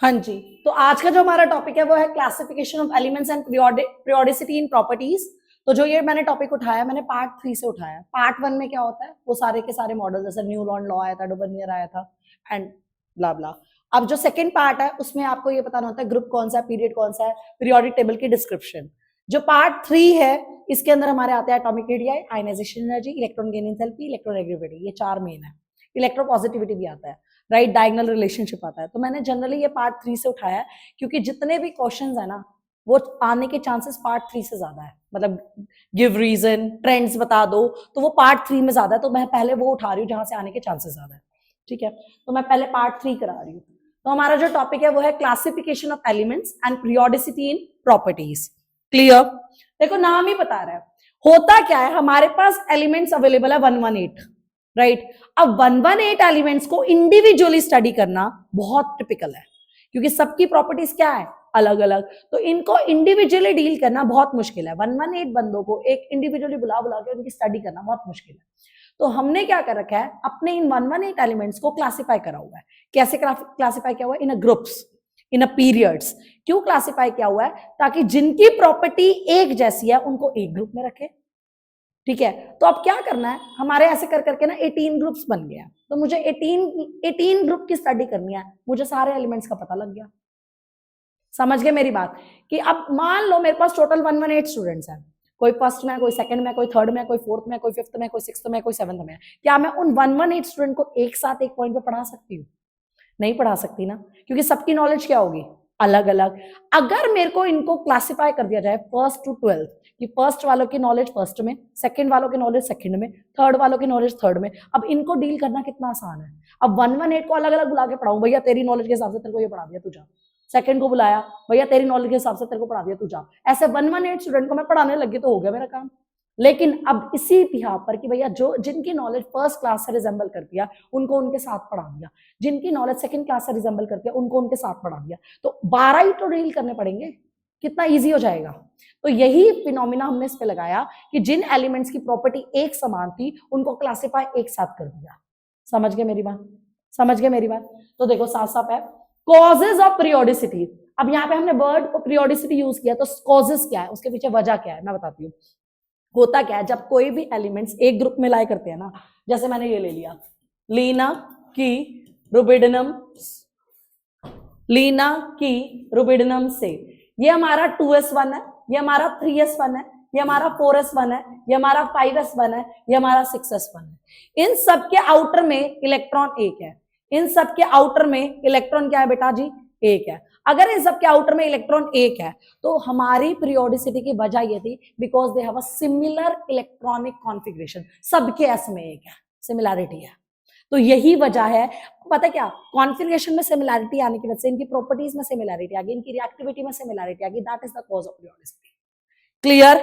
हाँ जी, तो आज का जो हमारा टॉपिक है वो है classification of elements and periodicity in properties. तो जो ये मैंने टॉपिक उठाया, मैंने पार्ट 3 से उठाया। पार्ट 1 में क्या होता है, वो सारे के सारे मॉडल, जैसे न्यूटन लॉ आया था, डुबर्नियर आया था एंड ब्ला ब्ला। अब जो सेकंड पार्ट है उसमें आपको ये बताना होता है ग्रुप कौन सा है, पीरियड कौन सा है, पीरियोडिक टेबल की डिस्क्रिप्शन। जो पार्ट 3 है इसके अंदर हमारे आते हैं atomic radii, ionisation energy, electron gain enthalpy, electronegativity, ये चार मेन है। इलेक्ट्रोपॉजिटिविटी भी आता है, राइट, डायगोनल रिलेशनशिप आता है। तो मैंने जनरली ये पार्ट 3 से उठाया है क्योंकि जितने भी क्वेश्चंस है ना वो आने के चांसेस पार्ट 3 से ज्यादा है। मतलब गिव रीजन, ट्रेंड्स बता दो, तो वो पार्ट 3 में ज्यादा है। तो मैं पहले वो उठा रही हूँ जहां से आने के चांसेस ज्यादा है। ठीक है, तो मैं पहले पार्ट 3 करा रही हूँ। तो हमारा जो टॉपिक है वो है classification of elements and periodicity in properties. Clear? देखो नाम ही बता रहा है। होता क्या है, हमारे पास एलिमेंट्स अवेलेबल है 118, राइट। अब 118 एलिमेंट्स को इंडिविजुअली स्टडी करना बहुत टिपिकल है क्योंकि सबकी प्रॉपर्टीज क्या है, अलग अलग। तो इनको इंडिविजुअली डील करना बहुत मुश्किल है। 118 बंदों को एक इंडिविजुअली बुला बुला के उनकी स्टडी करना बहुत मुश्किल है। तो हमने क्या कर रखा है, अपने इन 118 एलिमेंट्स को क्लासिफाई करा हुआ है। कैसे क्लासिफाई किया हुआ है? इन अ ग्रुप्स, इन अ पीरियड्स। क्यों क्लासिफाई किया हुआ है? ताकि जिनकी प्रॉपर्टी एक जैसी है उनको एक ग्रुप में रखे। ठीक है, तो अब क्या करना है, हमारे ऐसे कर करके ना 18 ग्रुप्स बन गया। तो मुझे 18 ग्रुप की स्टडी करनी है, मुझे सारे एलिमेंट्स का पता लग गया। समझ गए मेरी बात? कि अब मान लो मेरे पास टोटल 118 स्टूडेंट्स हैं, कोई फर्स्ट में, कोई सेकंड में, कोई थर्ड में, कोई फोर्थ में, कोई फिफ्थ में, कोई सिक्स्थ में, कोई सेवंथ में। क्या मैं उन 118 स्टूडेंट को एक साथ एक पॉइंट पे पढ़ा सकती हूँ? नहीं पढ़ा सकती ना, क्योंकि सबकी नॉलेज क्या होगी, अलग अलग। अगर मेरे को इनको क्लासिफाई कर दिया जाए फर्स्ट टू 12th, कि फर्स्ट वालों की नॉलेज फर्स्ट में, सेकंड वालों की नॉलेज सेकंड में, थर्ड वालों की नॉलेज थर्ड में, अब इनको डील करना कितना आसान है। अब 118 को अलग अलग बुला के पढ़ाऊं, भैया तेरी नॉलेज के हिसाब से तेरे को ये पढ़ा दिया, तू जा। सेकंड को बुलाया, भैया तेरी नॉलेज के हिसाब से तेरे को पढ़ा दिया, तू जा। ऐसे 118 स्टूडेंट को मैं पढ़ाने लगी तो हो गया मेरा काम। लेकिन अब इसी बिहाफ पर कि भैया जो जिनकी नॉलेज फर्स्ट क्लास से रिजेंबल करती है उनको उनके साथ पढ़ा दिया, जिनकी नॉलेज सेकंड क्लास से रिजेंबल करती है उनको उनके साथ पढ़ा दिया, तो 12 ही तो डील करने पड़ेंगे, कितना इजी हो जाएगा। तो यही फिनोमिना हमने इस पे लगाया कि जिन एलिमेंट्स की प्रॉपर्टी एक समान थी उनको क्लासिफाई एक साथ कर दिया। समझ गए मेरी बात? समझ गए मेरी बात? तो देखो साफ साफ है, कॉजेज ऑफ पीरियोडिसिटी। अब यहाँ पे हमने वर्ड पीरियोडिसिटी यूज किया, तो कॉजेज क्या है, उसके पीछे वजह क्या है, मैं बताती हूँ। होता क्या है, जब कोई भी एलिमेंट्स एक ग्रुप में लाए करते हैं ना, जैसे मैंने ये ले लिया, लीना की रुबिडिनम, लीना की रुबिडिनम से, ये हमारा 2s1 है, ये हमारा 3s1 है, ये हमारा 4s1 है, ये हमारा 5s1 है, ये हमारा 6s1 है। इन सब के आउटर में इलेक्ट्रॉन एक है, इन सब के आउटर में इलेक्ट्रॉन क्या है बेटा जी, एक है। अगर इन सब के आउटर में इलेक्ट्रॉन एक है तो हमारी पीरियोडिसिटी की वजह ये थी because they have a similar electronic configuration, सबके एस में एक है, सिमिलैरिटी है। तो यही वजह है, पता क्या, कॉन्फ़िगरेशन में सिमिलैरिटी आने की वजह से इनकी प्रॉपर्टीज में सिमिलैरिटी आ गई, इनकी रिएक्टिविटी में सिमिलैरिटी आ गई, that is the cause of periodicity. Clear?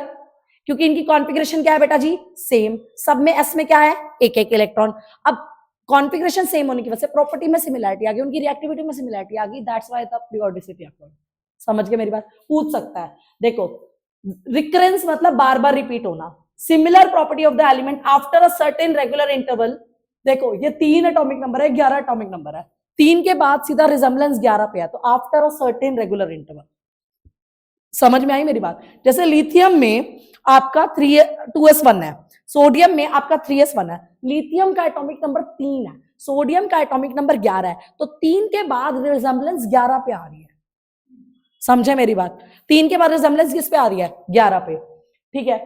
क्योंकि इनकी कॉन्फ़िगरेशन क्या है बेटा जी, सेम, सब में एस में क्या है, एक एक इलेक्ट्रॉन। अब कॉन्फ़िगरेशन सेम होने की वजह से प्रॉपर्टी में सिमिलैरिटी आ गई, उनकी रिएक्टिविटी में सिमिलैरिटी आ गई, that's why the periodicity occurred. समझ गए मेरी बात? पूछ सकता है। देखो रिकरेंस मतलब बार बार रिपीट होना, similar property of the element after a certain regular interval. देखो ये 3 एटॉमिक नंबर है, 11 एटॉमिक नंबर है, 3 के बाद सीधा रिजेम्बलेंस 11 पे है, तो after a certain regular interval. समझ में आई मेरी बात? जैसे लिथियम में आपका 2s1 है, सोडियम में आपका 3s1 है, लिथियम का एटॉमिक नंबर 3 है, सोडियम का एटॉमिक नंबर 11 है, तो 3 के बाद रिजेम्बलेंस 11 पे आ रही है। समझे मेरी बात? 3 के बाद रिजेम्बलेंस किस पे आ रही है, 11 पे। ठीक है,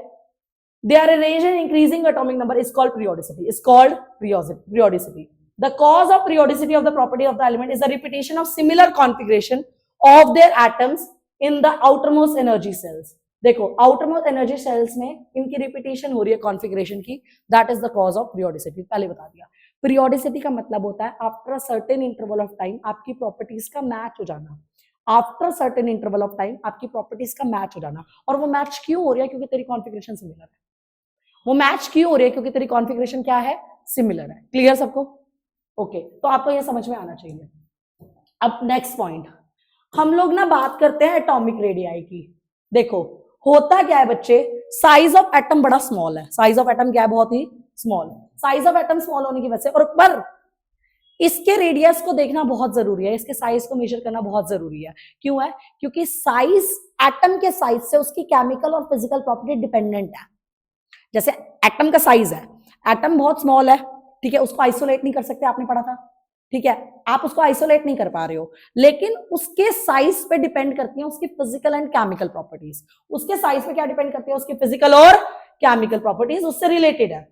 they are arranged in increasing atomic number is called periodicity, is called periodicity. The cause of periodicity of the property of the element is the repetition of similar configuration of their atoms in the outermost energy cells. देखो outermost energy cells में इनकी repetition हो रही है configuration की, that is the cause of periodicity। पहले बता दिया। periodicity का मतलब होता है after a certain interval of time आपकी properties का match हो जाना, after certain interval of time आपकी प्रॉपर्टीज का मैच हो जाना। और वो मैच क्यों हो रहा है, क्योंकि तेरी कॉन्फ़िगरेशन सिमिलर है। वो मैच क्यों हो रही है, क्योंकि तेरी कॉन्फ़िगरेशन क्या है, सिमिलर है। क्लियर सबको? ओके, तो आपको ये समझ में आना चाहिए। अब नेक्स्ट पॉइंट, हम लोग ना बात करते हैं एटॉमिक रेडियाई की। देखो होता क्या है बच्चे, साइज ऑफ एटम बड़ा स्मॉल है, साइज ऑफ एटम क्या है, बहुत ही small. Size of atom small होने की वजह से, और पर इसके रेडियस को देखना बहुत जरूरी है, इसके साइज को मेजर करना बहुत जरूरी है। क्यों है? क्योंकि साइज, एटम के साइज से उसकी केमिकल और फिजिकल प्रॉपर्टी डिपेंडेंट है। जैसे एटम का साइज है, एटम बहुत स्मॉल है, ठीक है, उसको आइसोलेट नहीं कर सकते, आपने पढ़ा था, ठीक है, आप उसको आइसोलेट नहीं कर पा रहे हो, लेकिन उसके साइज पे डिपेंड करती है उसकी फिजिकल एंड केमिकल प्रॉपर्टीज। उसके साइज पे क्या डिपेंड करती है? उसकी फिजिकल और केमिकल प्रॉपर्टीज उससे रिलेटेड है।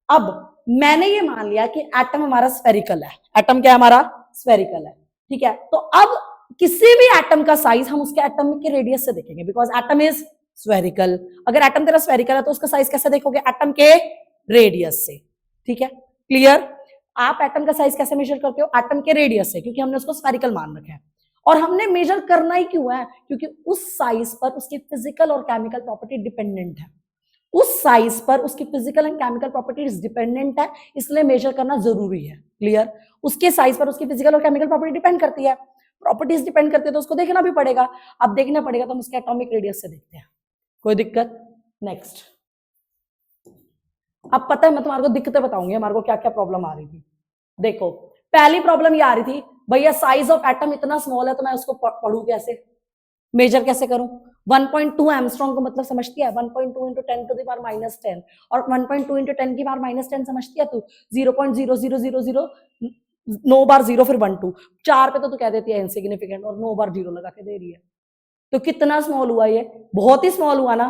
अब मैंने ये मान लिया कि एटम हमारा स्फेरिकल है, एटम क्या हमारा? स्फेरिकल है, ठीक है, तो अब किसी भी एटम का साइज हम उसके एटम के रेडियस से देखेंगे, बिकॉज एटम इज स्फेरिकल। अगर एटम तेरा स्फेरिकल है तो उसका साइज कैसे देखोगे? एटम के रेडियस से, ठीक है, क्लियर? आप एटम का साइज कैसे मेजर करते हो? एटम के रेडियस से, क्योंकि हमने उसको स्फेरिकल मान रखा है। और हमने मेजर करना ही क्यों है? क्योंकि उस साइज पर उसकी फिजिकल और केमिकल प्रॉपर्टी डिपेंडेंट है, उस साइज पर उसकी physical and chemical properties dependent है, इसलिए मेजर करना जरूरी है। क्लियर? उसके साइज पर उसकी फिजिकल और केमिकल प्रॉपर्टी डिपेंड करती है, प्रॉपर्टीज डिपेंड करती है, तो उसको देखना भी पड़ेगा। अब देखना पड़ेगा तो हम उसके एटॉमिक रेडियस से देखते हैं। कोई दिक्कत? नेक्स्ट। अब पता है मैं तुम्हारे को दिक्कतें बताऊंगी हमारे को क्या क्या प्रॉब्लम आ रही थी। देखो, पहली प्रॉब्लम ये आ रही थी, भैया साइज ऑफ एटम इतना स्मॉल है तो मैं उसको पढ़ूं कैसे, मेजर कैसे करूं? 1.2 एंगस्ट्रॉम को मतलब समझती है? 1.2 इंटू 10 टू द पावर -10, और 1.2 इंटू 10 की पावर -10 समझती है तू? 0.0000 9 बार 0 फिर 1 2 4 पे तो तू कह देती है इनसिग्निफिकेंट, और 9 बार 0 लगा के दे रही है, तो कितना स्मॉल हुआ ये? बहुत ही स्मॉल हुआ ना।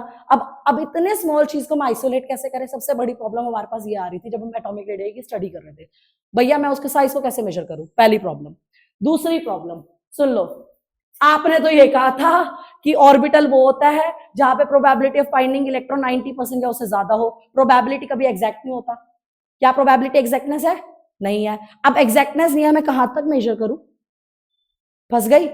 अब इतने स्मॉल चीज को हम आइसोलेट कैसे करें? सबसे बड़ी प्रॉब्लम हमारे पास ये आ रही थी जब हम एटॉमिक रेडियस की स्टडी कर रहे थे, भैया मैं उसके साइज को कैसे मेजर करूं? पहली प्रॉब्लम। दूसरी प्रॉब्लम सुन लो, आपने तो ये कहा था कि ऑर्बिटल वो होता है जहां पे प्रोबेबिलिटी ऑफ फाइंडिंग इलेक्ट्रॉन 90% या उससे ज्यादा हो। प्रोबेबिलिटी कभी एग्जैक्ट नहीं होता। क्या प्रोबेबिलिटी एग्जैक्टनेस है? नहीं है। अब एग्जैक्टनेस नहीं है, मैं कहां तक मेजर करूं? फंस गई।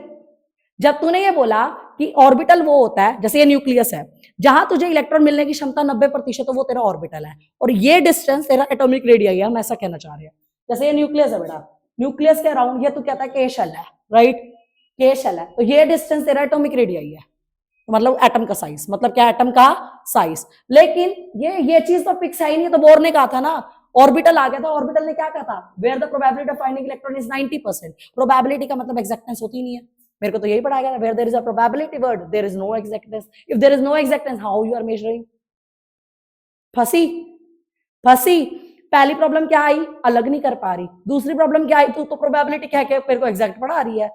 जब तूने ये बोला कि ऑर्बिटल वो होता है, जैसे ये न्यूक्लियस है, जहां तुझे इलेक्ट्रॉन मिलने की क्षमता 90% तो वो तेरा ऑर्बिटल है, और ये डिस्टेंस तेरा एटॉमिक रेडियस है, हम ऐसा कहना चाह रहे हैं। जैसे ये न्यूक्लियस है बेटा, न्यूक्लियस के अराउंड ये तू कहता है के शेल है, राइट? के शेल है, तो ये डिस्टेंस तेरा एटॉमिक रेडियस है, तो मतलब एटम का साइज, मतलब क्या? एटम का साइज। लेकिन ये चीज तो फिक्स है ही नहीं, तो बोर ने कहा था ना, ऑर्बिटल आ गया था, ऑर्बिटल ने क्या कहा था? Where the probability of finding electron is 90%। Probability का मतलब एग्जैक्टनेस होती नहीं है, मेरे को तो यही पढ़ाया गया, where there is a probability word there is no exactness. If there is no exactness how you are measuring? फंसी? फंसी। पहली प्रॉब्लम क्या आई? अलग नहीं कर पा रही। दूसरी प्रॉब्लम क्या आई? तू तो प्रोबेबिलिटी कह के मेरे को एग्जैक्ट पढ़ा रही है,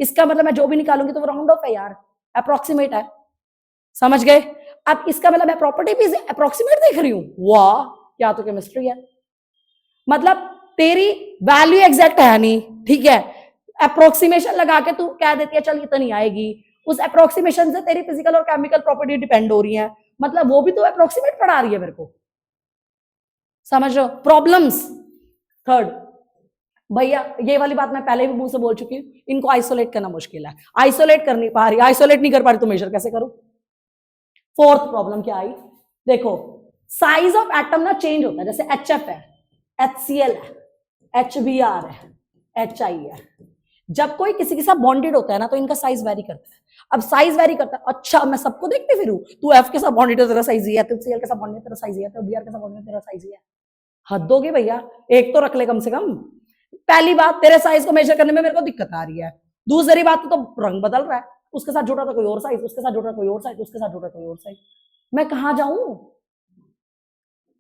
इसका मतलब मैं जो भी निकालूंगी तो वो राउंड ऑफ है यार, अप्रोक्सीमेट है। समझ गए? अब इसका मतलब मैं प्रॉपर्टी भी अप्रोक्सीमेट देख रही हूं। वाह, क्या तो केमिस्ट्री है। मतलब तेरी वैल्यू एग्जैक्ट है नहीं, ठीक है, अप्रोक्सीमेशन लगा के तू कह देती है चल इतनी आएगी, उस अप्रोक्सीमेशन से तेरी फिजिकल और केमिकल प्रॉपर्टी डिपेंड हो रही है, मतलब वो भी तो अप्रोक्सीमेट पढ़ा रही है मेरे को। समझ रहे हो? प्रॉब्लम्स। थर्ड, भैया ये वाली बात मैं पहले भी मुंह से बोल चुकी हूँ, इनको आइसोलेट करना मुश्किल है, आइसोलेट कर नहीं पा रही, आइसोलेट नहीं कर पा रही तो मेजर कैसे करूं? फोर्थ प्रॉब्लम क्या आई? देखो, साइज ऑफ एटम ना चेंज होता है, जैसे HF है, HCl है, HBr है, HI है। जब कोई किसी के साथ बॉन्डेड होता है ना तो इनका साइज वेरी करता है। अब साइज वेरी करता है, अच्छा मैं सबको देखते फिरूं, तू F के साथ बॉन्डेड है तेरा साइज ही है, तू Cl के साथ बॉन्डेड तेरा साइज ही है, तू Br के साथ बॉन्डेड तेरा साइज ही है। हद होगी भैया, एक तो रख ले कम से कम। पहली बात, तेरे साइज को मेजर करने में मेरे को दिक्कत आ रही है। दूसरी बात, तो रंग बदल रहा है, उसके साथ जुड़ा था कोई और साइज, उसके साथ जुड़ा कोई और साइज, उसके साथ जुड़ा कोई और साइज, मैं कहां जाऊं?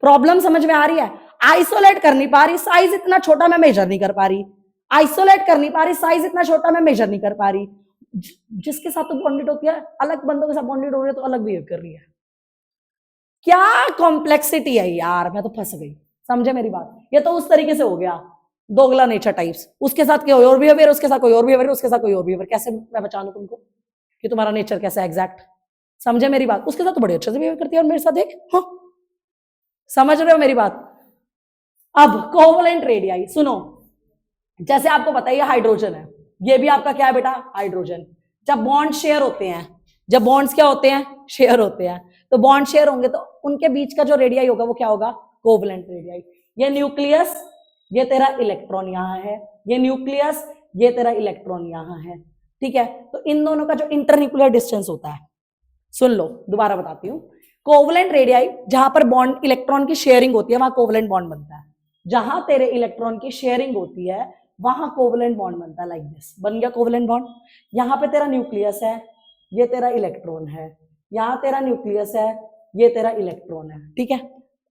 प्रॉब्लम समझ में आ रही है? आइसोलेट कर नहीं पा रही, साइज इतना छोटा मैं मेजर नहीं कर पा रही, आइसोलेट कर नहीं पा रही, साइज इतना छोटा मैं मेजर नहीं कर पा रही। जिसके साथ तो बॉन्डेड होती है, अलग बंदों के साथ बॉन्डेड हो रही है तो अलग बिहेव कर रही है। क्या कॉम्प्लेक्सिटी है यार, मैं तो फंस गई। समझे मेरी बात? ये तो उस तरीके से हो गया, दोगला नेचर टाइप्स, उसके साथ कोई और बिहेवियर, उसके साथ कोई और बिहेवियर, उसके साथ कोई और बिहेवियर। कैसे मैं पहचानूं तुमको कि तुम्हारा नेचर कैसा है एग्जैक्ट? समझे मेरी बात? उसके साथ तो बड़े अच्छे से बिहेव करती है और मेरे साथ एक, हाँ, समझ रहे हो मेरी बात? अब कोवलेंट रेडियाई सुनो, जैसे आपको पता है ये हाइड्रोजन है, ये भी आपका क्या है बेटा? हाइड्रोजन। जब बॉन्ड शेयर होते हैं, जब बॉन्ड्स क्या होते हैं? शेयर होते हैं, तो बॉन्ड शेयर होंगे तो उनके बीच का जो रेडियाई होगा वो क्या होगा? Covalent radii. ये न्यूक्लियस, ये तेरा इलेक्ट्रॉन यहां है, ये न्यूक्लियस, ये तेरा इलेक्ट्रॉन यहां है, ठीक है। तो इन दोनों का जो इंटरन्यूक्लियर डिस्टेंस होता है, सुन लो दोबारा बताती हूँ, कोवलेंट रेडियाई जहां पर बॉन्ड इलेक्ट्रॉन की शेयरिंग होती है वहां कोवलेंट बॉन्ड बनता है। जहां तेरे इलेक्ट्रॉन की शेयरिंग होती है वहां कोवलेंट बॉन्ड बनता है लाइक दिस, बन गया कोवलेंट बॉन्ड। यहाँ पे तेरा न्यूक्लियस है, ये तेरा इलेक्ट्रॉन है, यहाँ तेरा न्यूक्लियस है, ये तेरा इलेक्ट्रॉन है, ठीक है,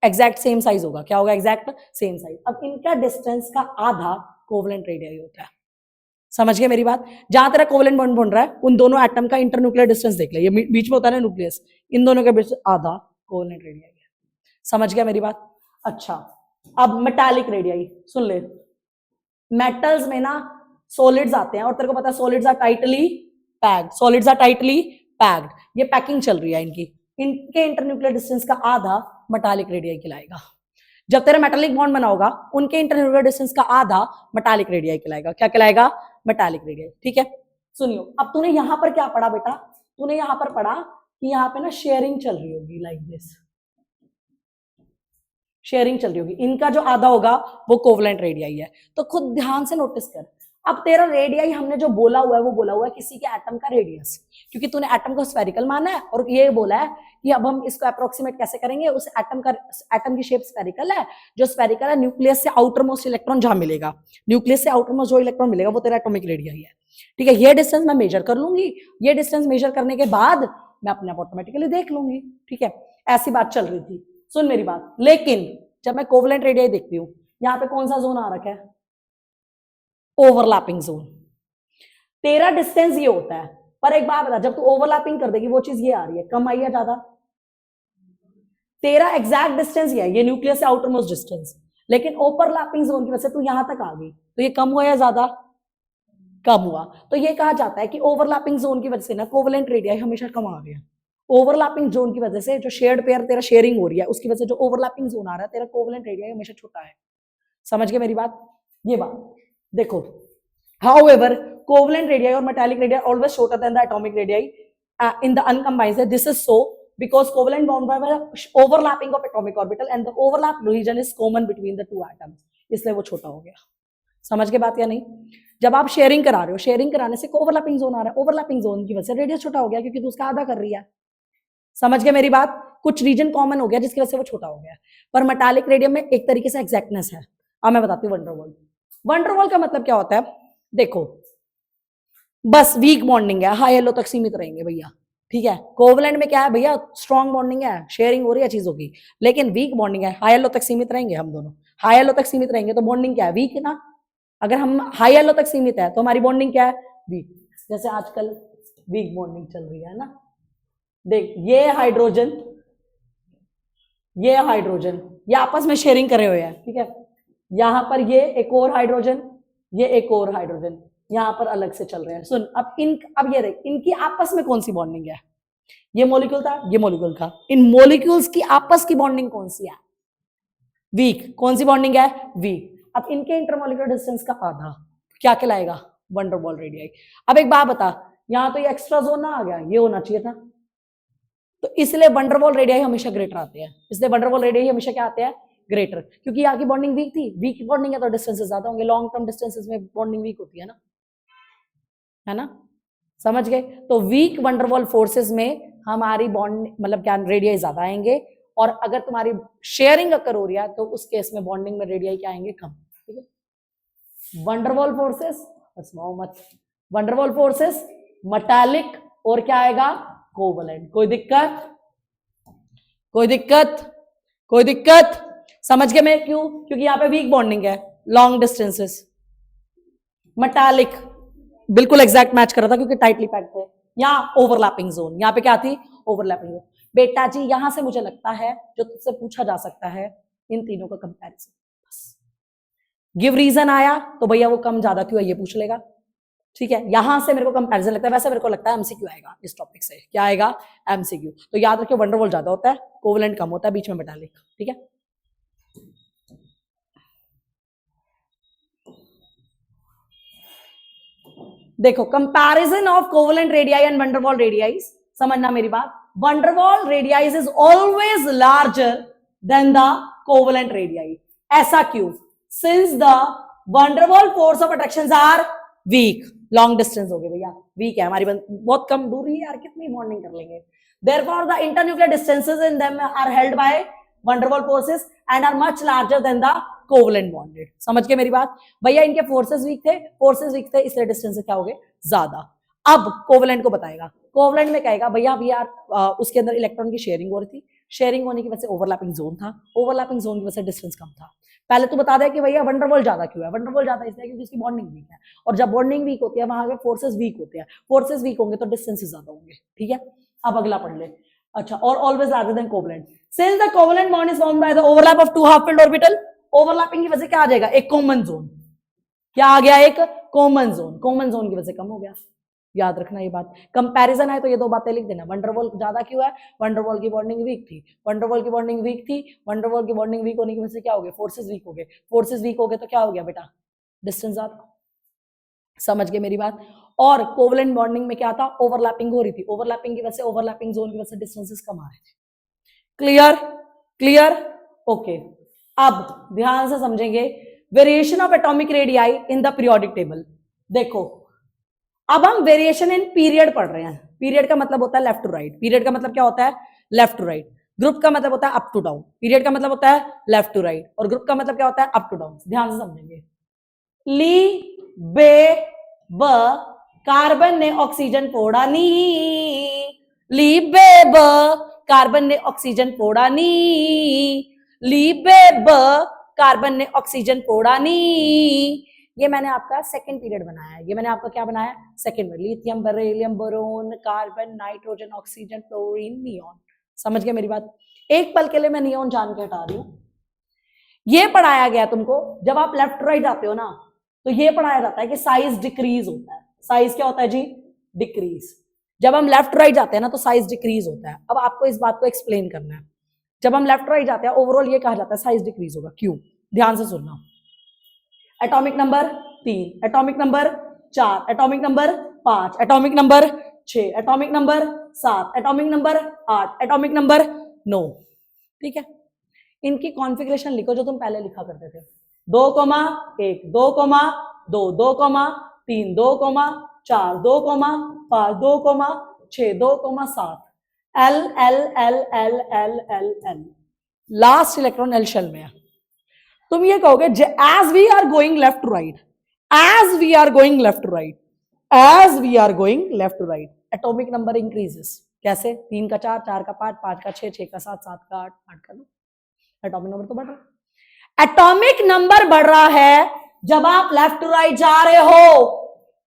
एग्जैक्ट सेम साइज होगा, क्या होगा, एग्जैक्ट सेम साइज। अब इनका डिस्टेंस का आधा कोवलेंट रेडियस होता है, समझ गए मेरी बात। जहां तेरा कोवलेंट बॉन्ड बन रहा है उन दोनों एटम का इंटरन्यूक्लियर डिस्टेंस देख ले, ये बीच में होता है ना न्यूक्लियस, इन दोनों का बीच आधा कोवलेंट रेडियस है, समझ गया मेरी बात। अच्छा अब मेटालिक रेडियाई सुन ले, मेटल्स में ना सॉलिड्स आते हैं और तेरे को पता है solids are tightly packed, solids are tightly packed, ये पैकिंग चल रही है इनकी, इनके इंटरन्यूक्लियर डिस्टेंस का आधा मेटालिक रेडियाई कहलाएगा। जब तेरा मेटालिक बॉन्ड बना होगा उनके इंटरन्यूक्लियर डिस्टेंस का आधा मेटालिक रेडियाई कहलाएगा, क्या कहलाएगा, मेटालिक रेडियाई, ठीक है। सुनियो अब तूने यहां पर क्या पढ़ा बेटा, तूने यहां पर पढ़ा कि यहाँ पे ना शेयरिंग चल रही होगी लाइक दिस, शेयरिंग चल रही होगी, इनका जो आधा होगा वो कोवलेंट रेडियाई है। तो खुद ध्यान से नोटिस कर, अब तेरा रेडियाई हमने जो बोला हुआ है वो बोला हुआ है किसी के एटम का रेडियस, क्योंकि तूने एटम को स्फेरिकल माना है और ये बोला है कि अब हम इसको अप्रोक्सीमेट कैसे करेंगे, उस एटम की शेप स्फेरिकल है, जो स्फेरिकल है न्यूक्लियस से आउटर मोस्ट इलेक्ट्रॉन जहां मिलेगा, न्यूक्लियस से आउटर मोस्ट जो इलेक्ट्रॉन मिलेगा वो तेरा एटॉमिक रेडियाई है, ठीक है। ये डिस्टेंस मैं मेजर कर लूंगी, ये डिस्टेंस मेजर करने के बाद मैं अपने आप ऑटोमेटिकली देख लूंगी, ठीक है, ऐसी बात चल रही थी। सुन मेरी बात, लेकिन जब मैं कोवलेंट रेडियाई देखती हूँ यहाँ पे कौन सा जोन आ रखा है, ओवरलैपिंग जोन, तेरा डिस्टेंस ये होता है, पर एक बात बता, जब तू ओवरलैपिंग कर देगी वो चीज ये आ रही है, कम आई है ज्यादा, तेरा एग्जैक्ट डिस्टेंस ये है, ये न्यूक्लियस से आउटर मोस्ट डिस्टेंस, लेकिन ओवरलैपिंग जोन की वजह से तू यहां तक आ गई, तो ये कम हुआ या ज्यादा, कम हुआ। तो ये कहा जाता है कि ओवरलैपिंग जोन की वजह से ना कोवलेंट रेडियाई हमेशा कम आ गया, ओवरलैपिंग जोन की वजह से जो शेयर्ड पेयर तेरा शेयरिंग हो रही है उसकी वजह से जो ओवरलैपिंग जोन आ रहा है तेरा कोवलेंट रेडियाई हमेशा छोटा है, समझ गए मेरी बात। ये बात देखो, however covalent radii or metallic radii are always shorter than the atomic radii in the uncombined state. This is so because covalent bond by overlapping of atomic orbital and the overlap region is common between the two atoms, इसलिए वो छोटा हो गया, समझ के बात या नहीं। जब आप शेयरिंग करा रहे हो, शेयरिंग कराने से ओवरलैपिंग जोन आ रहा है, ओवरलैपिंग जोन की वजह से रेडियस छोटा हो गया क्योंकि तू उसका आधा कर रही है, समझ गए मेरी बात। कुछ रीजन कॉमन हो गया जिसकी वजह से वो छोटा हो गया, पर मेटालिक रेडियम में एक तरीके से एग्जैक्टनेस है। अब मैं बताती हूँ वंडरवॉल, वंडरवॉल का मतलब क्या होता है, देखो बस वीक बॉन्डिंग है, हाई येलो तक सीमित रहेंगे भैया, ठीक है। कोवलेंट में क्या है भैया, स्ट्रॉन्ग बॉन्डिंग है, शेयरिंग हो रही है चीजों की, लेकिन वीक बॉन्डिंग है, हाई येलो तक सीमित रहेंगे हम दोनों, हाई येलो तक सीमित रहेंगे तो बॉन्डिंग क्या है, वीक है ना। अगर हम हाई येलो तक सीमित है तो हमारी बॉन्डिंग क्या है, वीक, जैसे आजकल वीक बॉन्डिंग चल रही है ना, देख ये हाइड्रोजन, ये हाइड्रोजन, ये आपस में शेयरिंग करे हुए हैं, ठीक है, यहां पर ये एक और हाइड्रोजन, ये एक और हाइड्रोजन यहां पर अलग से चल रहे हैं। सुन अब ये देख इनकी आपस में कौन सी बॉन्डिंग है, ये मॉलिक्यूल था, ये मॉलिक्यूल था, इन मॉलिक्यूल्स की आपस की बॉन्डिंग कौन सी है, वीक। कौन सी बॉन्डिंग है, वीक। अब इनके इंटरमॉलिक्यूलर डिस्टेंस का आधा क्या कहलाएगा, वंडरवॉल रेडियाई। अब एक बात बता, यहां तो ये एक्स्ट्रा जोन ना आ गया, ये होना चाहिए था, तो इसलिए वंडरवॉल रेडियाई हमेशा ग्रेटर आते हैं, इसलिए वंडरवॉल रेडियाई हमेशा क्या आते हैं, ग्रेटर, क्योंकि यहाँ की बॉन्डिंग वीक थी, वीक बॉन्डिंग है तो डिस्टेंसेस ज्यादा होंगे, लॉन्ग टर्म डिस्टेंसेस में बॉन्डिंग वीक होती है ना, समझ गए। तो वीक वंडरवॉल फोर्सेस में हमारी बॉन्ड मतलब क्या रेडियाई ज्यादा आएंगे, और अगर तुम्हारी शेयरिंग अकर हो रही है तो उस केस में बॉन्डिंग में रेडियाई क्या आएंगे, कम, ठीक है। वंडरवॉल फोर्सेस मत, वंडरवॉल फोर्सेस मेटालिक और क्या आएगा, कोवलेंट। कोई दिक्कत, कोई दिक्कत, कोई दिक्कत, समझ गए मैं क्यों, क्योंकि यहाँ पे वीक बॉन्डिंग है, लॉन्ग डिस्टेंसेस, मेटालिक बिल्कुल एग्जैक्ट मैच कर रहा था क्योंकि टाइटली पैक्ड थे। यहाँ ओवरलैपिंग जोन, यहाँ पे क्या थी, ओवरलैपिंग जोन। बेटा जी यहां से मुझे लगता है जो तुझसे पूछा जा सकता है इन तीनों का कंपैरिजन, बस गिव रीजन आया तो भैया वो कम ज्यादा क्यों है ये पूछ लेगा, ठीक है। यहां से मेरे को कंपैरिजन लगता है, वैसे मेरे को लगता है एमसीक्यू आएगा इस टॉपिक से, क्या आएगा, एमसीक्यू। तो याद रखिए वंडरवॉल ज्यादा होता है, कोवलेंट कम होता है, बीच में मेटालिक, ठीक है। देखो comparison of covalent radii and van der Waals radii, समझना मेरी बात। Van der Waals radii is always larger than the covalent radii. ऐसा क्यों, since the van der Waals force of attraction are weak, long distance हो गए भैया, वीक है हमारी, बहुत कम दूरी है यार, कितनी बॉन्डिंग कर लेंगे। Therefore the internuclear distances in them are held by van der Waals forces and are much larger than the covalent bonded. समझ के मेरी बात भैया, इनके फोर्सेस वीक थे इसलिए डिस्टेंस क्या हो गए ज्यादा। अब कोवलेंट को बताएगा, कोवलेंट में कहेगा भैया वी आर उसके अंदर इलेक्ट्रॉन की शेयरिंग हो रही थी, शेयरिंग होने की वजह से ओवरलैपिंग जोन था, ओवरलैपिंग जोन की वजह से डिस्टेंस कम था। पहले तो बता दे कि भैया वंडरवॉल ज्यादा क्यों है, वंडरवॉल ज्यादा इसलिए क्योंकि उसकी बॉन्डिंग वीक है, और जब बॉन्डिंग वीक होती है वहां के फोर्सेस वीक होते हैं, फोर्सेस वीक होंगे तो डिस्टेंसेस ज्यादा होंगे। ठीक है, अब अगला पढ़ ले। अच्छा, और always larger than covalent, since the covalent bond is formed by the overlap of two half filled orbital, overlapping की वजह से क्या आ जाएगा, एक कॉमन जोन। क्या आ गया, एक कॉमन जोन, कॉमन जोन की वजह से कम हो गया। याद रखना ये बात, कंपैरिजन है तो ये दो बातें लिख देना। वंडरवॉल ज्यादा क्यों है, वंडरवॉल की बॉन्डिंग वीक थी, वंडरवॉल की बॉन्डिंग वीक थी, वंडरवॉल की बॉन्डिंग वीक होने की वजह से क्या हो गया, फोर्सेस वीक हो गए, फोर्सेस वीक हो गए तो क्या हो गया बेटा, डिस्टेंस ज्यादा। समझ गए मेरी बात। और कोवलेंट बॉन्डिंग में क्या था, ओवरलैपिंग हो रही थी, ओवरलैपिंग की वजह से, ओवरलैपिंग जोन की वजह से डिस्टेंसेस कम आ रहे थे। Clear, clear, okay. अब ध्यान से समझेंगे, variation of atomic radii in the periodic table. देखो अब हम वेरिएशन इन पीरियड पढ़ रहे हैं। पीरियड का मतलब होता है लेफ्ट टू राइट, पीरियड का मतलब क्या होता है, लेफ्ट टू राइट। ग्रुप का मतलब होता है अप टू डाउन, पीरियड का मतलब होता है लेफ्ट टू राइट, और ग्रुप का मतलब क्या होता है अप टू डाउन। ध्यान से समझेंगे। ली बे ब कार्बन ने ऑक्सीजन पोड़ा नी, ली बे ब कार्बन ने ऑक्सीजन पोड़ा नी, ली बे ब कार्बन ने ऑक्सीजन पोड़ा नी। ये मैंने आपका सेकंड पीरियड बनाया है, ये मैंने आपका क्या बनाया, सेकंड में। Lithium, beryllium, boron, carbon, nitrogen, oxygen, chlorine, neon. समझ गए मेरी बात। एक पल के लिए मैं नियॉन जान के हटा रही हूं। ये पढ़ाया गया तुमको, जब आप लेफ्ट राइट जाते हो ना, तो ये पढ़ाया जाता है कि साइज डिक्रीज होता है। साइज क्या होता है जी, डिक्रीज। जब हम लेफ्ट राइट जाते हैं ना तो साइज डिक्रीज होता है। अब आपको इस बात को एक्सप्लेन करना है। जब हम लेफ्ट राइट जाते हैं ओवरऑल ये कहा जाता है साइज डिक्रीज होगा, क्यों, ध्यान से सुनना। Atomic number 3, atomic number 4, atomic number 5, atomic number 6, atomic number 7, atomic number 8, atomic number 9। ठीक है, इनकी कॉन्फ़िगरेशन लिखो जो तुम पहले लिखा करते थे। 2,1, 2,2, 2,3, 2,4, 2,5, 2,6, 2,7, L L L L L L L। Last electron L shell में है। तुम ये कहोगे as we are going left to right, as we are going left to right, as we are going left to right, atomic number increases. कैसे, 3 का 4, 4 का 5, 5 का 6, 6 का 7, 7 का 8, 8 का 9। एटॉमिक नंबर तो बढ़ रहा है। एटॉमिक नंबर बढ़ रहा है जब आप लेफ्ट टू राइट जा रहे हो।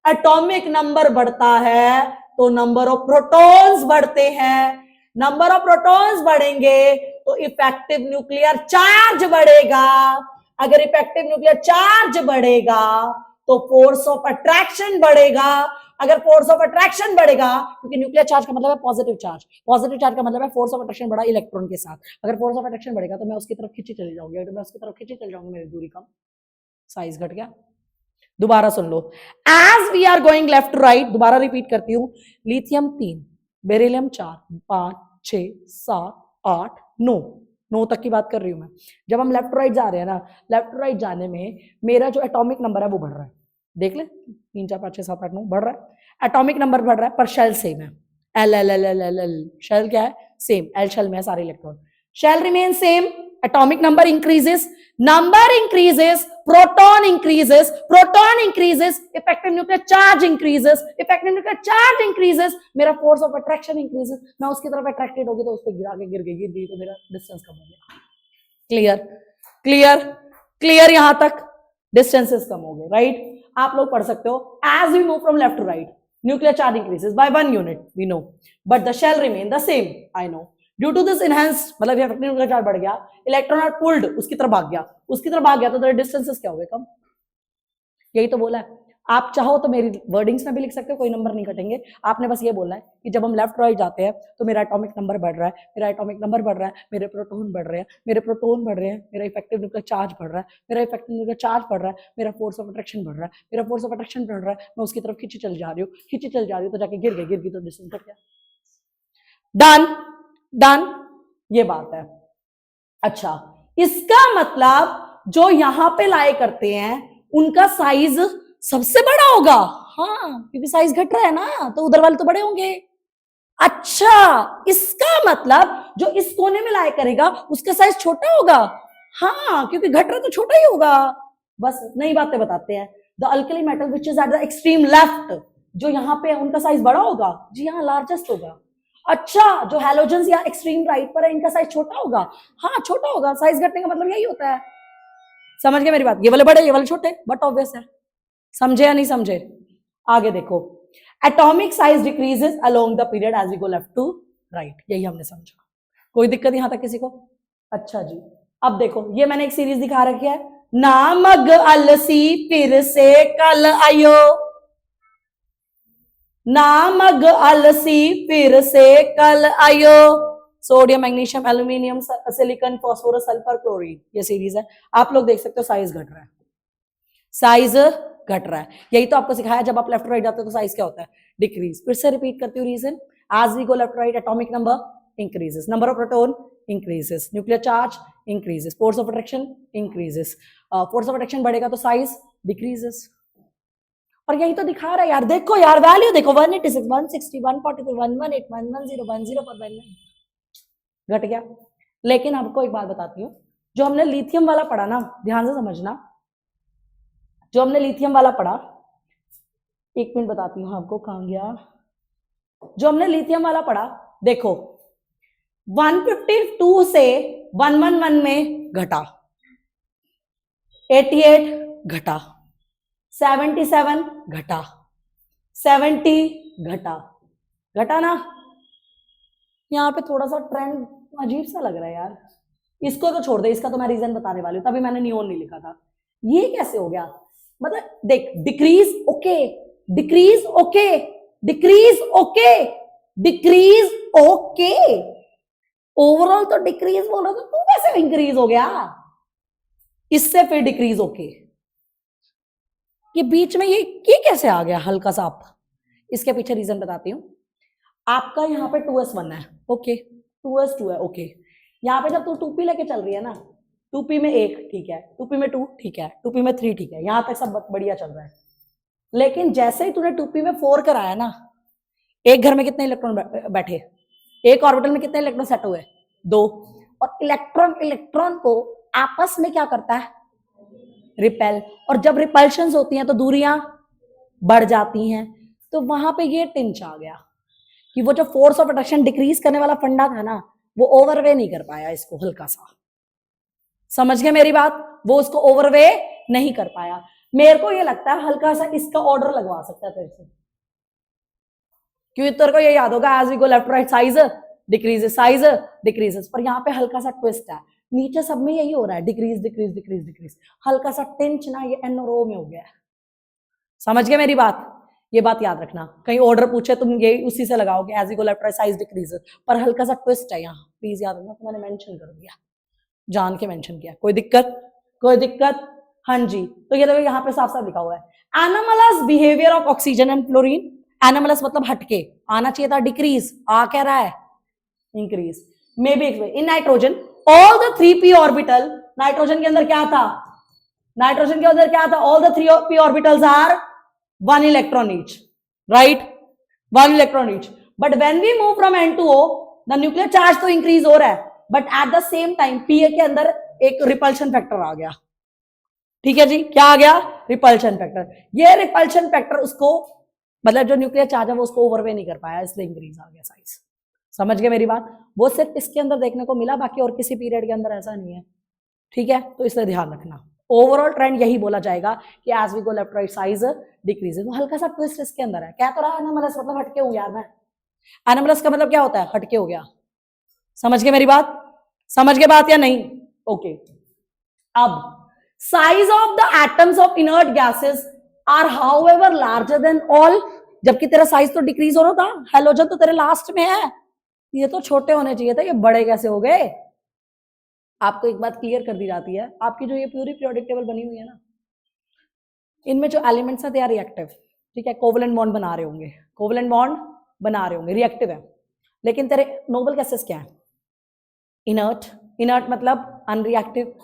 एटॉमिक नंबर बढ़ता है तो नंबर ऑफ प्रोटॉन्स बढ़ते हैं। नंबर ऑफ प्रोटॉन्स बढ़ेंगे तो इफेक्टिव न्यूक्लियर चार्ज बढ़ेगा। अगर इफेक्टिव न्यूक्लियर चार्ज बढ़ेगा तो फोर्स ऑफ अट्रैक्शन बढ़ेगा। अगर फोर्स ऑफ अट्रैक्शन बढ़ेगा, क्योंकि न्यूक्लियर चार्ज का मतलब है पॉजिटिव चार्ज, पॉजिटिव चार्ज का मतलब है फोर्स ऑफ अट्रैक्शन बढ़ा इलेक्ट्रॉन के साथ। अगर फोर्स ऑफ अट्रैक्शन बढ़ेगा तो मैं उसकी तरफ खींची चली जाऊंगी, अगर मैं उसकी तरफ खींची चली जाऊंगी मेरी दूरी कम, साइज घट गया। दोबारा सुन लो, as we are going left to right, दोबारा रिपीट करती हूं, लिथियम 3, बेरिलियम 4, 5, 6, 7, 8, 9 तक की बात कर रही हूं मैं। जब हम लेफ्ट टू राइट जा रहे हैं ना, लेफ्ट टू राइट जाने में मेरा जो एटॉमिक नंबर है वो बढ़ रहा है। देख ले, 3, 4, 5, 6, 7, 8, 9 बढ़ रहा है। एटॉमिक नंबर बढ़ रहा है पर शेल सेम है। L L L L L L, shell क्या है, सेम। एल शेल में है सारे electron, shell remain same. Atomic number increases, number increases, proton increases, proton increases, effective nuclear charge increases, effective nuclear charge increases, मेरा force of attraction increases. मैं उसकी तरफ attracted होगी तो उस पर गिरा के गिर गई तो मेरा डिस्टेंस कम हो गया। क्लियर, क्लियर, क्लियर, यहां तक डिस्टेंसेस कम हो गए, राइट। आप लोग पढ़ सकते हो, as we move from left to right nuclear charge increases by 1 unit, we know, but the shell remain the same, I know. Due to this enhanced, मतलब न्यूक्लियर चार्ज बढ़ गया, इलेक्ट्रॉन आर पुल्ड, उसकी तरफ भाग गया, उसकी तरफ भाग गया तो डिस्टेंसेस क्या हो गए, कम। यही तो बोला है। आप चाहो तो मेरी वर्डिंग्स में भी लिख सकते हो, कोई नंबर नहीं कटेंगे। आपने बस ये बोलना है कि जब हम लेफ्ट राइट जाते हैं तो मेरा एटॉमिक नंबर बढ़ रहा है, मेरा एटॉमिक नंबर बढ़ रहा है, मेरे प्रोटॉन बढ़ रहे हैं, मेरे प्रोटॉन बढ़ रहे हैं, मेरा इफेक्टिव न्यूक्लियर चार्ज बढ़ रहा है, मेरा इफेक्टिव न्यूक्लियर चार्ज बढ़ रहा है, मेरा फोर्स ऑफ अट्रैक्शन बढ़ रहा है, मेरा फोर्स ऑफ अट्रैक्शन बढ़ रहा है, मैं उसकी तरफ खींची चल जा रही हूँ, खींची चल जा रही हूँ तो जाके गिर गई तो डिस्टेंस घट गया। डन, डन, ये बात है। अच्छा, इसका मतलब जो यहां पे लाए करते हैं उनका साइज सबसे बड़ा होगा, हाँ, क्योंकि साइज घट रहा है ना तो उधर वाले तो बड़े होंगे। अच्छा, इसका मतलब जो इस कोने में लाया करेगा उसका साइज छोटा होगा, हाँ, क्योंकि घट रहा तो छोटा ही होगा। बस नई बातें बताते हैं। The alkali metal which is at the extreme left, जो यहाँ पे उनका साइज बड़ा होगा, जी हाँ लार्जेस्ट होगा। अच्छा, जो हैलोजेंस या एक्सट्रीम राइट पर है इनका साइज छोटा होगा, हाँ छोटा होगा। साइज घटने का मतलब यही होता है। समझ गए मेरी बात? ये वाले बड़े ये वाले छोटे, बट ऑब्वियस है। समझे या नहीं समझे? आगे देखो, atomic size decreases along the period as we go left to right, यही हमने समझा। कोई दिक्कत यहां तक किसी को? अच्छा जी, अब देखो ये मैंने एक सीरीज दिखा रखी है, नामग अलसी फिर से कल आयो, नामग अलसी फिर से कल आयो, sodium magnesium aluminium silicon phosphorus sulphur chlorine, ये सीरीज है। आप लोग देख सकते हो साइज घट रहा है, साइज घट रहा है। यही तो आपको सिखाया, जब आप लेफ्ट राइट जाते हो तो साइज क्या होता है? डिक्रीज। फिर से रिपीट करती हूँ reason, as we go left right atomic number increases, number of proton increases, nuclear charge increases, force of attraction increases. Force of attraction बढ़ेगा तो साइज डिक्रीजेस। और यही तो दिखा रहा है यार, देखो यार वैल्यू देखो, 186 160 142 118 110 104 109 घट गया। लेकिन आपको एक बात बताती हूँ, जो हमने लिथियम वाला पढ़ा ना, ध्यान से समझना, जो हमने लिथियम वाला पढ़ा, एक मिनट बताती हूं आपको, कहां गया, जो हमने लिथियम वाला पढ़ा, देखो 152 से 111 में घटा, 88 घटा, 77 घटा, 70 घटा, घटा ना। यहां पे थोड़ा सा ट्रेंड अजीब सा लग रहा है यार, इसको तो छोड़ दे, इसका तो मैं रीजन बताने वाली हूं, तभी मैंने नियोन नहीं लिखा था। ये कैसे हो गया? मतलब देख, decrease okay, decrease okay, decrease okay, decrease okay, overall तो डिक्रीज बोल रहा, तो तू कैसे इंक्रीज हो गया? इससे फिर डिक्रीज ओके, ये बीच में ये कैसे आ गया हल्का सा? आप इसके पीछे रीजन बताती हूं। आपका यहाँ पे 2s1 है, ओके, 2s2 है, ओके। यहाँ पे जब तू 2p लेके चल रही है ना, 2p में 1 ठीक है, 2p में 2 ठीक है, 2p में 3 ठीक है, यहां तक सब बढ़िया चल रहा है। लेकिन जैसे ही तूने 2p में 4 कराया ना, एक घर में कितने इलेक्ट्रॉन बैठे, एक ऑर्बिटल में कितने इलेक्ट्रॉन सेट हुए? 2। और इलेक्ट्रॉन इलेक्ट्रॉन को आपस में क्या करता है? रिपेल। और जब रिपल्शंस होती हैं तो दूरियां बढ़ जाती हैं। तो वहां पे ये टिंच आ गया कि वो जो फोर्स ऑफ अट्रैक्शन डिक्रीज करने वाला फंडा था ना, वो ओवरवे नहीं कर पाया इसको, हल्का सा। समझ गए मेरी बात? वो उसको ओवरवे नहीं कर पाया। मेरे को ये लगता है हल्का सा इसका ऑर्डर लगवा सकता है तेरे से, क्योंकि तेरे को ये याद होगा, as we go left right size decreases, size decreases. पर यहाँ पे हल्का सा ट्विस्ट है, नीचे सब में यही हो रहा है, डिक्रीज डिक्रीज डिक्रीज डिक्रीज, हल्का सा टिंच ना ये एन और ओ में हो गया है। समझ गए मेरी बात? ये बात याद रखना, कहीं ऑर्डर पूछे तुम ये उसी से लगाओगे, as we go left right size decreases, पर हल्का सा ट्विस्ट है यहाँ, प्लीज याद रखना। तो मैंने मेंशन कर दिया, जान के मेंशन किया। कोई दिक्कत? कोई दिक्कत? हाँ जी। तो ये देखो यहाँ पे साफ साफ लिखा हुआ है, anomalous behaviour of oxygen and fluorine. Anomalous मतलब हटके, आना चाहिए था डिक्रीज, आ क्या रहा है? Increase. May be in nitrogen all the 3p orbital, nitrogen के अंदर क्या था? नाइट्रोजन के अंदर क्या था? All the 3p orbitals are 1 electron each, right? 1 electron each. But when we move from N2O, the nuclear charge तो इंक्रीज हो रहा है, but at the same time PA के अंदर एक रिपल्शन फैक्टर आ गया। ठीक है जी, क्या आ गया? Repulsion factor. ये रिपल्शन फैक्टर उसको, मतलब जो न्यूक्लियर चार्ज है वो उसको ओवरवे नहीं कर पाया, इसलिए इंक्रीज आ गया साइज। समझ गए मेरी बात? वो सिर्फ इसके अंदर देखने को मिला, बाकी और किसी पीरियड के अंदर ऐसा नहीं है। ठीक है, तो इसलिए ध्यान रखना, ओवरऑल ट्रेंड यही बोला जाएगा कि as we go left right size decreases. वो हल्का सा ट्विस्ट इसके अंदर है। क्या तो रहा एनोमलस मतलब हटके हूं यार मैं। एनोमलस का मतलब क्या होता है? हटके हो गया। समझ गए मेरी बात? समझ गए बात या नहीं? ओके। अब size of the atoms of inert gases are however larger than all, जबकि तेरा साइज तो डिक्रीज हो रहा था, हेलोजन तो तेरे लास्ट में है, ये तो छोटे होने चाहिए था, ये बड़े कैसे हो गए? आपको एक बात क्लियर कर दी जाती है, आपकी जो ये पूरी पीरियोडिक टेबल बनी हुई है ना, इनमें जो एलिमेंट्स है दे आर रिएक्टिव। ठीक है, कोवलेंट बॉन्ड बना रहे होंगे, कोवलेंट बॉन्ड बना रहे होंगे, रिएक्टिव है। लेकिन तेरे नोबल गैसेस क्या है? इनर्ट। इनर्ट मतलब अनरिएक्टिव।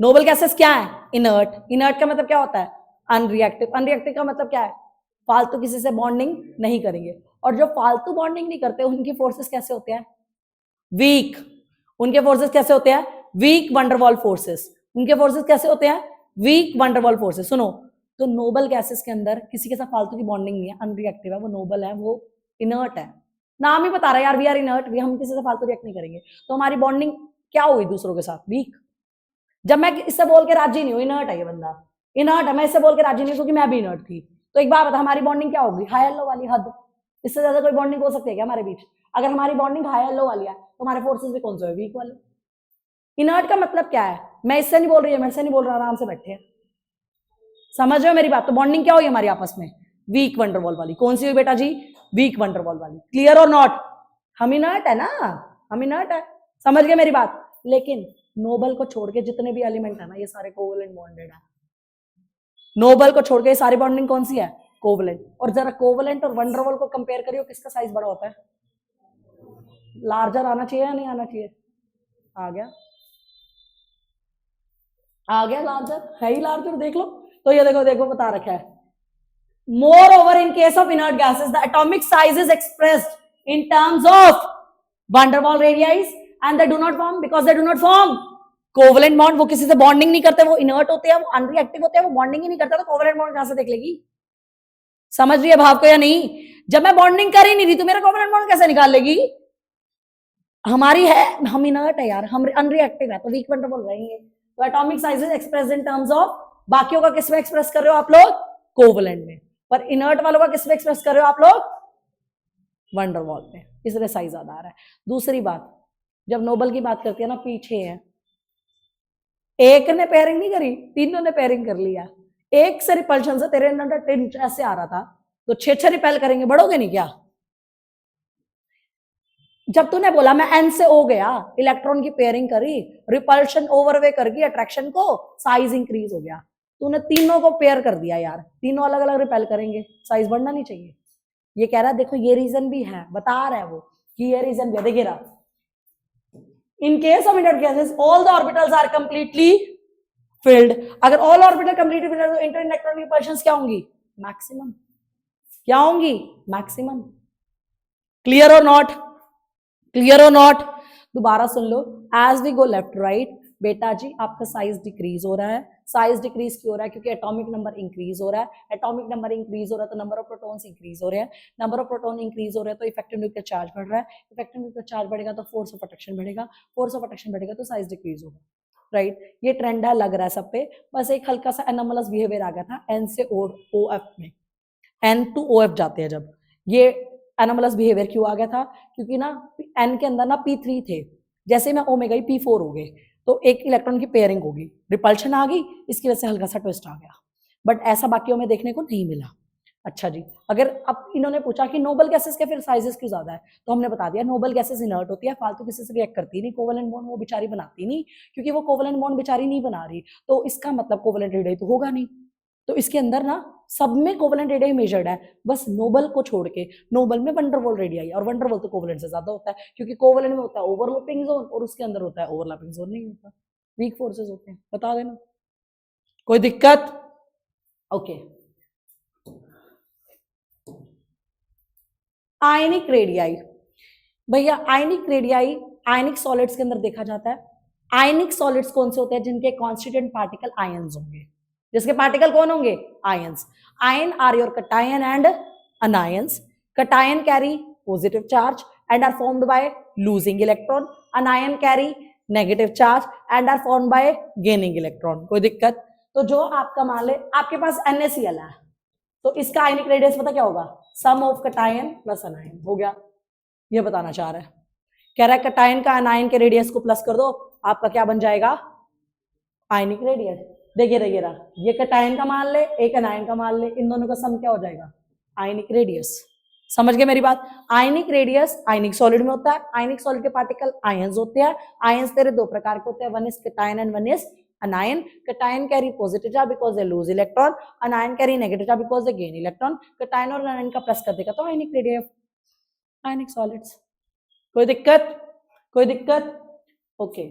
नोबल गैसेस क्या है? इनर्ट। इनर्ट का मतलब क्या होता है? अनरिएक्टिव। अनरिएक्टिव का मतलब क्या है? फालतू किसी से बॉन्डिंग नहीं करेंगे। और जो फालतू बॉन्डिंग नहीं करते उनकी फोर्सेस कैसे होते हैं? वीक। उनके फोर्सेस कैसे होते हैं? Weak van der Waals forces. उनके फोर्सेस कैसे होते हैं? Weak van der Waals forces. सुनो, तो नोबल गैसेस के अंदर किसी के साथ फालतू की बॉन्डिंग नहीं है, अनरिएक्टिव है, वो नोबल है, वो इनर्ट है। नाम ही बता रहा है यार, वी आर इनर्ट, हम किसी से फालतू रिएक्ट नहीं करेंगे। तो हमारी बॉन्डिंग क्या हुई दूसरों के साथ? वीक। जब मैं इससे बोल के राजी नहीं हूँ, इनर्ट है ये बंदा, इनर्ट है, मैं इससे बोल के राजी नहीं हूँ क्योंकि मैं भी इनर्ट थी। तो एक बात बता, हमारी बॉन्डिंग क्या होगी? हाई लो वाली हद। इससे ज्यादा कोई बॉन्डिंग हो सकती है क्या हमारे बीच? अगर हमारी बॉन्डिंग हाई लो वाली है तो हमारे फोर्सेस भी कौन से है? वीक वाले। इनर्ट का मतलब क्या है? मैं इससे नहीं बोल रही है, मेरे से नहीं बोल रहा, आराम से बैठे हैं। समझ रहे हो मेरी बात? तो बॉन्डिंग क्या हुई हमारी आपस में? वीक वंडरवॉल वाली। कौन सी हुई बेटा जी? वीक वंडरवॉल वाली। Clear or not? हम इनर्ट है ना, हम इनर्ट है, समझ गए मेरी बात? लेकिन नोबल को छोड़ के जितने भी एलिमेंट है ना, ये सारे कोवेलेंट बॉन्डेड है। नोबल को छोड़ के सारी बॉन्डिंग कौन सी है? कोवेलेंट। और जरा कोवेलेंट और वंडरवॉल को कंपेयर करियो, किसका साइज बड़ा होता है? लार्जर आना चाहिए या नहीं आना चाहिए? आ गया, आ गया लार्जर, है ही लार्जर, देख लो। तो ये देखो, देखो बता रखा है, moreover in case of inert gases the atomic size is expressed in terms of van der Waals radii and they do not form because they do not form covalent bond। वो किसी से बॉन्डिंग नहीं करते, वो inert होते हैं, वो unreactive होते हैं, वो बॉन्डिंग ही नहीं करता, तो कोवेलेंट बॉन्ड कहां से देख लेगी? समझ रही है भाव को या नहीं? जब मैं बॉन्डिंग कर ही नहीं रही तो मेरा कोवेलेंट बॉन्ड कैसे निकाल लेगी? हमारी है, हम इनर्ट है यार, हम अनरिएक्टिव है, तो वीक वंडर वॉल रहेंगे। तो atomic size is express in terms of, बाकियों का किस में एक्सप्रेस कर रहे हो आप लोग? कोवेलेंट में। पर इनर्ट वालों का किस में एक्सप्रेस कर रहे हो आप लोग? वंडरवॉल में, इसलिए साइज ज्यादा आ रहा है। दूसरी बात, जब नोबल की बात करती है ना, पीछे है, एक ने पेयरिंग नहीं करी, तीनों ने पेयरिंग कर लिया। एक से रिपल्शन से तेरे अंदर 10 ऐसे आ रहा था, तो 6 रिपेल करेंगे, बढ़ोगे नहीं क्या? जब तूने बोला मैं एन से ओ गया, इलेक्ट्रॉन की पेयरिंग करी, रिपल्शन ओवरवे कर गई अट्रैक्शन को, साइज इंक्रीज हो गया। तूने तीनों को पेयर कर दिया यार, तीनों अलग अलग रिपेल करेंगे, साइज बढ़ना नहीं चाहिए? ये कह रहा है देखो ये रीजन भी है, बता रहा है वो कि ये रीजन भी है। देखिए रहा, in case of inert gases all the orbitals are completely filled. अगर ऑल ऑर्बिटल कंप्लीटली फिल्ड है तो इंटर इलेक्ट्रॉन रिपल्शंस क्या होंगी? मैक्सिमम। क्या होंगी? Maximum. Clear or not? Clear or not? दोबारा सुन लो, as we go left right, बेटा जी आपका साइज डिक्रीज हो रहा है। साइज डिक्रीज क्यों हो रहा है? क्योंकि एटॉमिक नंबर इंक्रीज हो रहा है। एटॉमिक नंबर इंक्रीज हो रहा है तो नंबर ऑफ प्रोटॉन्स इंक्रीज हो रहे हैं। नंबर ऑफ प्रोटॉन इंक्रीज हो रहे हैं तो इफेक्टिव न्यूक्लियर चार्ज बढ़ रहा है। इफेक्टिव न्यूक्लियर चार्ज बढ़ेगा तो फोर्स ऑफ अट्रैक्शन बढ़ेगा। फोर्स ऑफ अट्रैक्शन बढ़ेगा तो साइज डिक्रीज होगा। राइट, ये ट्रेंड है, लग रहा है सब पे। बस एक हल्का सा एनोमलस बिहेवियर आ गया था एन से ओ एफ में, एन टू ओ एफ जाते हैं जब, ये एनोमलस बिहेवियर क्यों आ गया था? क्योंकि ना एन के अंदर ना P3 थे, जैसे मैं ओ में गई P4 हो गए, तो एक इलेक्ट्रॉन की पेयरिंग होगी, रिपल्शन आ गई, इसकी वजह से हल्का सा ट्विस्ट आ गया। बट ऐसा बाकियों में देखने को नहीं मिला। अच्छा जी, अगर अब इन्होंने पूछा कि नोबल गैसेस के फिर साइजेस क्यों ज्यादा है, तो हमने बता दिया नोबल गैसेस इनर्ट होती है, फालतू किसी से रिएक्ट करती नहीं, कोवेलेंट बॉन्ड वो बेचारी बनाती नहीं, क्योंकि वो कोवेलेंट बॉन्ड बेचारी नहीं बना रही, तो इसका मतलब कोवेलेंट रेडियस तो होगा नहीं। तो इसके अंदर ना सब में कोवेलेंट रेडियस मेजर्ड है, बस नोबल को छोड़ के। नोबल में वंडरवॉल रेडियस, और वंडरवॉल तो कोवेलेंट से ज्यादा होता है, क्योंकि कोवेलेंट में होता है ओवरलैपिंग जोन और उसके अंदर होता है ओवरलैपिंग जोन नहीं होता, वीक फोर्सेस होते हैं। बता देना, कोई दिक्कत? ओके। आयनिक रेडियाई, भैया आयनिक रेडियाई आयनिक सॉलिड्स के अंदर देखा जाता है। आयनिक सॉलिड्स कौन से होते हैं? जिनके कॉन्स्टिट्यूएंट पार्टिकल आयंस होंगे। जिसके पार्टिकल कौन होंगे? Ions. Ion are your cation and anions. Cation carry positive charge and are formed by losing electron. Anion carry negative charge and are formed by gaining electron. कोई दिक्कत? तो जो आपका मान ले आपके पास NaCl है, तो इसका आयनिक रेडियस पता क्या होगा? सम ऑफ कटायन प्लस अनायन। हो गया, ये बताना चाह रहा है। कह रहा है कटायन का अनायन के रेडियस को प्लस कर दो, आपका क्या बन जाएगा? Ionic radius. देखिए देखिए रहा, ये कटायन का मान ले, एक अनायन का मान ले, इन दोनों का सम क्या हो जाएगा? Ionic radius. समझ गए मेरी बात? आयनिक रेडियस आयनिक सॉलिड में होता है। आयनिक सॉलिड के पार्टिकल आयंस होते हैं। आयंस तेरे दो प्रकार के होते हैं, one is cation and one is anion. Cation carry positive charge because they lose electron. Anion carry negative charge because they gain electron. Cation और anion का प्लस कर देगा तो आयनिक रेडियस, आयनिक सॉलिड्स। कोई दिक्कत? कोई दिक्कत? ओके,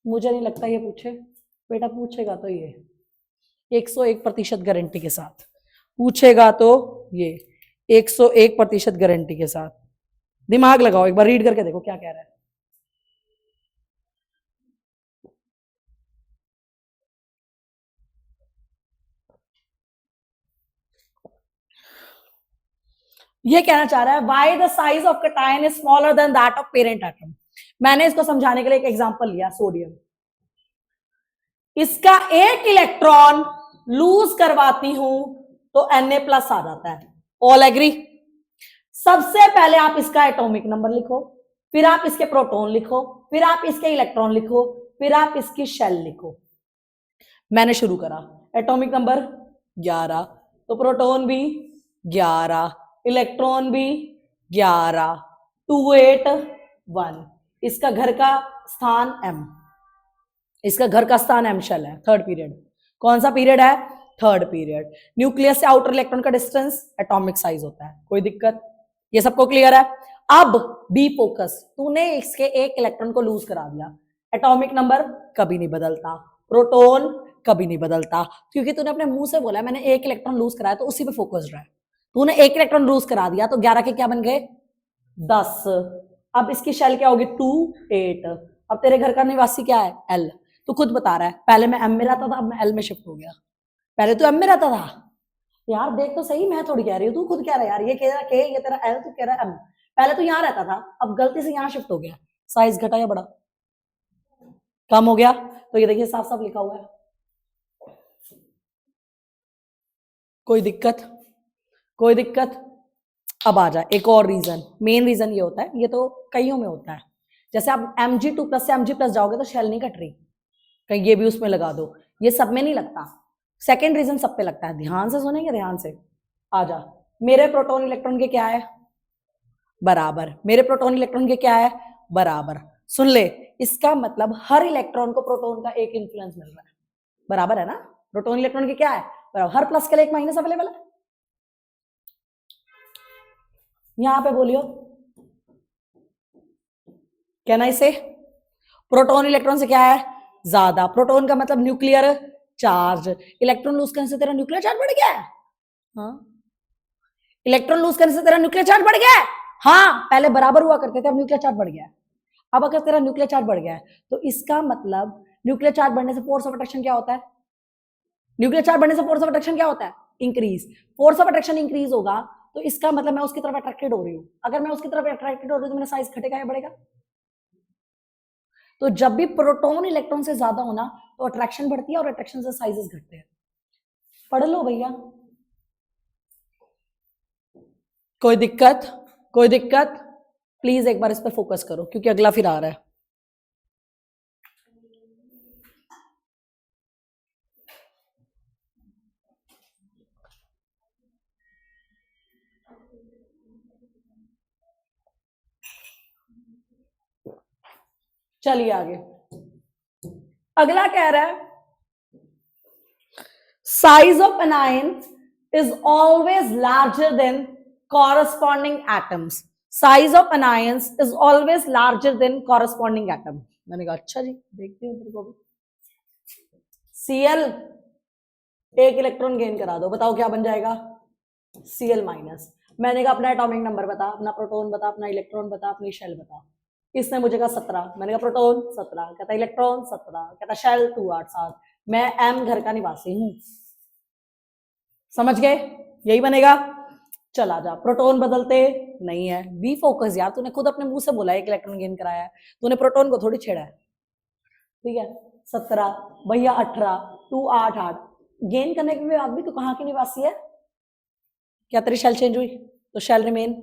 मुझे नहीं लगता ये पूछे, बेटा पूछेगा तो ये 101% गारंटी के साथ पूछेगा, तो ये 101% गारंटी के साथ। दिमाग लगाओ, एक बार रीड करके देखो क्या कह रहा है। ये कहना चाह रहा है why the size of cation is smaller than that of parent atom. मैंने इसको समझाने के लिए एक एग्जांपल लिया, सोडियम। इसका एक इलेक्ट्रॉन लूज करवाती हूं तो Na+ आ जाता है। All agree? सबसे पहले आप इसका एटॉमिक नंबर लिखो, फिर आप इसके प्रोटॉन लिखो, फिर आप इसके इलेक्ट्रॉन लिखो, फिर आप इसकी शेल लिखो। मैंने शुरू करा, एटॉमिक नंबर 11, तो प्रोटॉन भी 11, इलेक्ट्रॉन भी 11, 281। इसका घर का स्थान M, इसका घर का स्थान M शेल है। थर्ड पीरियड, कौन सा पीरियड है? Third period. न्यूक्लियस से आउटर इलेक्ट्रॉन का डिस्टेंस एटॉमिक साइज होता है। कोई दिक्कत? ये सबको क्लियर है? अब बी फोकस, तूने इसके एक इलेक्ट्रॉन को लूज करा दिया, एटॉमिक नंबर कभी नहीं बदलता, प्रोटॉन कभी नहीं बदलता, क्योंकि तूने अपने मुंह से बोला मैंने एक इलेक्ट्रॉन लूज कराया, तो उसी पे फोकस रहा है। तूने एक इलेक्ट्रॉन लूज करा दिया तो 11 के क्या बन गए? 10। अब इसकी शेल क्या होगी? 2, 8। अब तेरे घर का निवासी क्या है? L। तू खुद बता रहा है पहले मैं M में रहता था, अब मैं L में शिफ्ट हो गया। पहले तू M में रहता था यार, देख तो सही, मैं थोड़ी कह रही हूँ, तू खुद कह रहा है यार, ये कह रहा है ये तेरा L, तू कह रहा है M। पहले तो यहां रहता था, अब गलती से यहां शिफ्ट हो गया, साइज घटा या बढ़ा? कम हो गया। तो ये देखिए साफ साफ लिखा हुआ है। कोई दिक्कत? कोई दिक्कत? अब आ जा एक और रीजन। मेन रीजन ये होता है, ये तो कईयों में होता है, जैसे आप Mg2+ से Mg+ जाओगे तो शेल नहीं कट रही, कहीं ये भी उसमें लगा दो, ये सब में नहीं लगता। सेकेंड रीजन सब पे लगता है। ध्यान से सुनेंगे, ध्यान से। आ जा, मेरे प्रोटॉन इलेक्ट्रॉन के क्या है? बराबर। मेरे प्रोटॉन इलेक्ट्रॉन के क्या है? बराबर। सुन ले, इसका मतलब हर इलेक्ट्रॉन को प्रोटॉन का एक इन्फ्लुएंस मिल रहा है। बराबर है ना? प्रोटॉन इलेक्ट्रॉन के क्या है? बराबर। हर प्लस के लिए एक माइनस अवेलेबल है। यहां पे बोलियो, कहना इसे प्रोटॉन इलेक्ट्रॉन से क्या है? ज्यादा। प्रोटॉन का मतलब न्यूक्लियर चार्ज। इलेक्ट्रॉन लूज करने से तेरा न्यूक्लियर चार्ज बढ़ गया है? हाँ। इलेक्ट्रॉन लूज करने से तेरा न्यूक्लियर चार्ज बढ़ गया है? हाँ। पहले बराबर हुआ करते थे, अब न्यूक्लियर चार्ज बढ़ गया है। अब अगर तेरा न्यूक्लियर चार्ज बढ़ गया है तो इसका मतलब न्यूक्लियर चार्ज बढ़ने से फोर्स ऑफ अट्रैक्शन क्या होता है? न्यूक्लियर चार्ज बढ़ने से फोर्स ऑफ अट्रैक्शन क्या होता है? Increase. Force of attraction increase होगा तो इसका मतलब मैं उसकी तरफ अट्रैक्टेड हो रही हूं। अगर मैं उसकी तरफ अट्रैक्टेड हो रही हूं तो मेरा साइज घटेगा या बढ़ेगा? तो जब भी प्रोटॉन इलेक्ट्रॉन से ज्यादा होना तो अट्रैक्शन बढ़ती है और अट्रैक्शन से साइजेस घटते हैं। पढ़ लो भैया। कोई दिक्कत? कोई दिक्कत? प्लीज एक बार इस पर फोकस करो क्योंकि अगला फिर आ रहा है। चलिए आगे, अगला कह रहा है size of anion is always larger than corresponding atoms. Size of anions is always larger than corresponding atom. मैंने कहा अच्छा जी, देखते हैं तेरे को भी। Cl एक इलेक्ट्रॉन गेन करा दो, बताओ क्या बन जाएगा? Cl-। मैंने कहा अपना एटॉमिक नंबर बता, अपना प्रोटॉन बता, अपना इलेक्ट्रॉन बता, अपनी शेल बता। इसने मुझे कहा 17। मैंने कहा प्रोटॉन 17, कहता इलेक्ट्रॉन 17, कहता शेल 287। मैं M घर का निवासी हूं। समझ गए? यही बनेगा। चला जा, प्रोटॉन बदलते नहीं है। बी फोकस यार, तूने खुद अपने मुंह से बोला एक इलेक्ट्रॉन गेन कराया है, तूने प्रोटॉन को थोड़ी छेड़ा है। ठीक है, 17 भैया 18, 288 गेन करने के बाद भी तू कहाँ की निवासी है? क्या तेरी शेल चेंज हुई? तो शेल रिमेन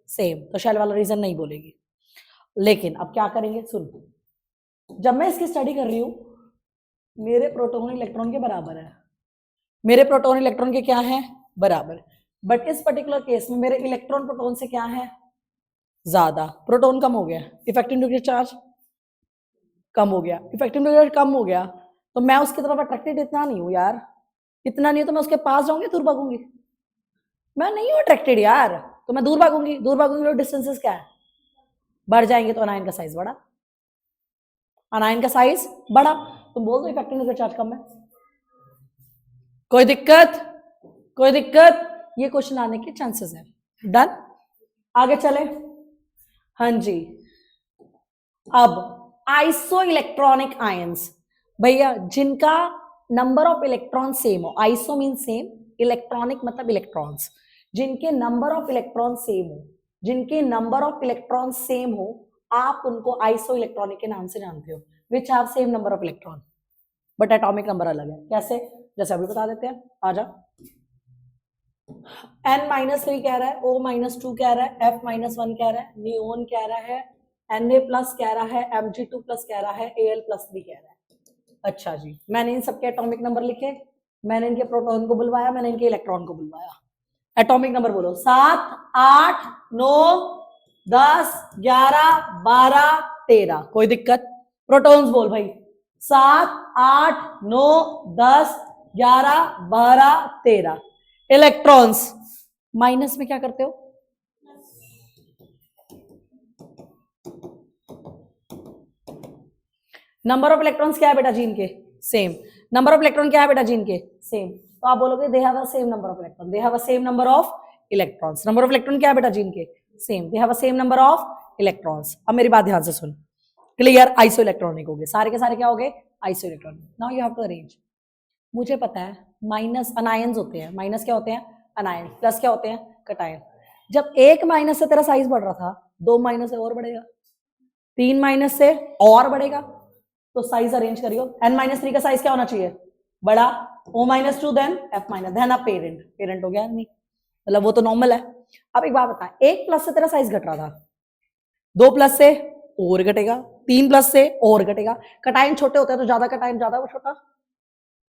सेम, तो शेल वाला रीजन नहीं बोलेगी। लेकिन अब क्या करेंगे, सुन। जब मैं इसकी स्टडी कर रही हूं, मेरे प्रोटॉन इलेक्ट्रॉन के बराबर है, मेरे प्रोटॉन इलेक्ट्रॉन के क्या है? बराबर। बट इस पर्टिकुलर केस में मेरे इलेक्ट्रॉन प्रोटॉन से क्या है? ज्यादा। प्रोटॉन कम हो गया, इफेक्टिव न्यूक्लियर चार्ज कम हो गया। इफेक्टिव न्यूक्लियर कम हो गया तो मैं उसकी तरफ अट्रैक्टेड इतना नहीं हूं यार, इतना नहीं हो तो मैं उसके पास जाऊंगी, दूर भागूंगी? मैं नहीं हूं अट्रैक्टेड यार, तो मैं दूर भागूंगी। दूर भागूंगी तो डिस्टेंसेस क्या है? बढ़ जाएंगे, तो अनायन का साइज बढ़ा, अनायन का साइज बढ़ा। तुम बोल दो इफेक्टिव न्यूक्लियर चार्ज कम है। कोई दिक्कत? कोई दिक्कत? ये क्वेश्चन आने के चांसेस है। डन, आगे चले। हाँ जी, अब आइसो इलेक्ट्रॉनिक आयंस, भैया जिनका नंबर ऑफ इलेक्ट्रॉन सेम हो। आइसो मीन सेम, इलेक्ट्रॉनिक मतलब इलेक्ट्रॉन्स। जिनके नंबर ऑफ इलेक्ट्रॉन सेम हो, जिनके नंबर ऑफ इलेक्ट्रॉन सेम हो, आप उनको आइसो इलेक्ट्रॉनिक के नाम से जानते हो, which have same number of electron but atomic number अलग है। कैसे? जैसे अभी बता देते हैं, आ जा। n-3 कह रहा है, O-2 कह रहा है, F-1 कह रहा है, नियोन कह रहा है, Na+ कह रहा है, Mg2+ कह रहा है, Al+3 कह रहा है। अच्छा जी, मैंने इन सबके एटॉमिक नंबर लिखे, मैंने इनके प्रोटॉन को बुलवाया, मैंने इनके इलेक्ट्रॉन को बुलवाया। एटॉमिक नंबर बोलो। 7, 8, 9, 10, 11, 12, 13। कोई दिक्कत? प्रोटॉन्स बोल भाई। 7, 8, 9, 10, 11, 12, 13। इलेक्ट्रॉन्स माइनस में क्या करते हो? नंबर ऑफ इलेक्ट्रॉन्स क्या है बेटा जीन के? सेम। नंबर ऑफ इलेक्ट्रॉन क्या है बेटा जीन के? सेम। तो आप बोलोगे they have a same number of electron, they have a same number of electrons. Number of electron क्या है बेटा जीन के? Same. They have a same number of electrons. अब मेरी बात ध्यान से सुन, क्लियर? आइसो इलेक्ट्रॉनिक हो गए, सारे के सारे क्या हो गए? Isoelectronic. Now you have to arrange. मुझे पता है माइनस अनायंस होते हैं, माइनस क्या होते हैं? अनायन। प्लस क्या होते हैं? कटायन। जब एक माइनस से तेरा साइज बढ़ रहा था, 2 माइनस से और बढ़ेगा, 3 माइनस से और बढ़ेगा, तो साइज अरेंज करियो। n-3 का साइज क्या होना चाहिए? बड़ा। O-2 देन F-, देन अब पेरेंट। पेरेंट हो गया नहीं, मतलब वो तो नॉर्मल है। अब एक बात बता, 1 प्लस से तेरा साइज घट रहा था, 2 प्लस से और घटेगा, 3 प्लस से और घटेगा। कटायन छोटे होते हैं तो ज्यादा कटायन ज्यादा वो छोटा,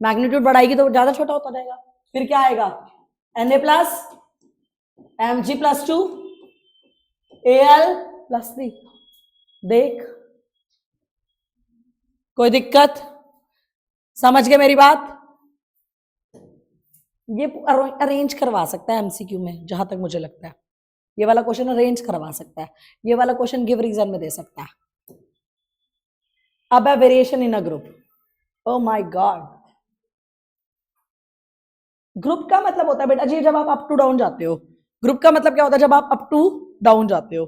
मैग्नीट्यूड बढ़ाएगी तो ज्यादा छोटा होता जाएगा। फिर क्या आएगा? Na+, Mg+2, Al+3। देख, कोई दिक्कत? समझ गए मेरी बात? ये अरेंज करवा सकता है एमसीक्यू में, जहां तक मुझे लगता है ये वाला क्वेश्चन अरेंज करवा सकता है, ये वाला क्वेश्चन गिव रीजन में दे सकता है। अब है variation in a group. Oh my God, group का मतलब होता है बेटा जी जब आप अप टू डाउन जाते हो। ग्रुप का मतलब क्या होता है? जब आप अप टू डाउन जाते हो।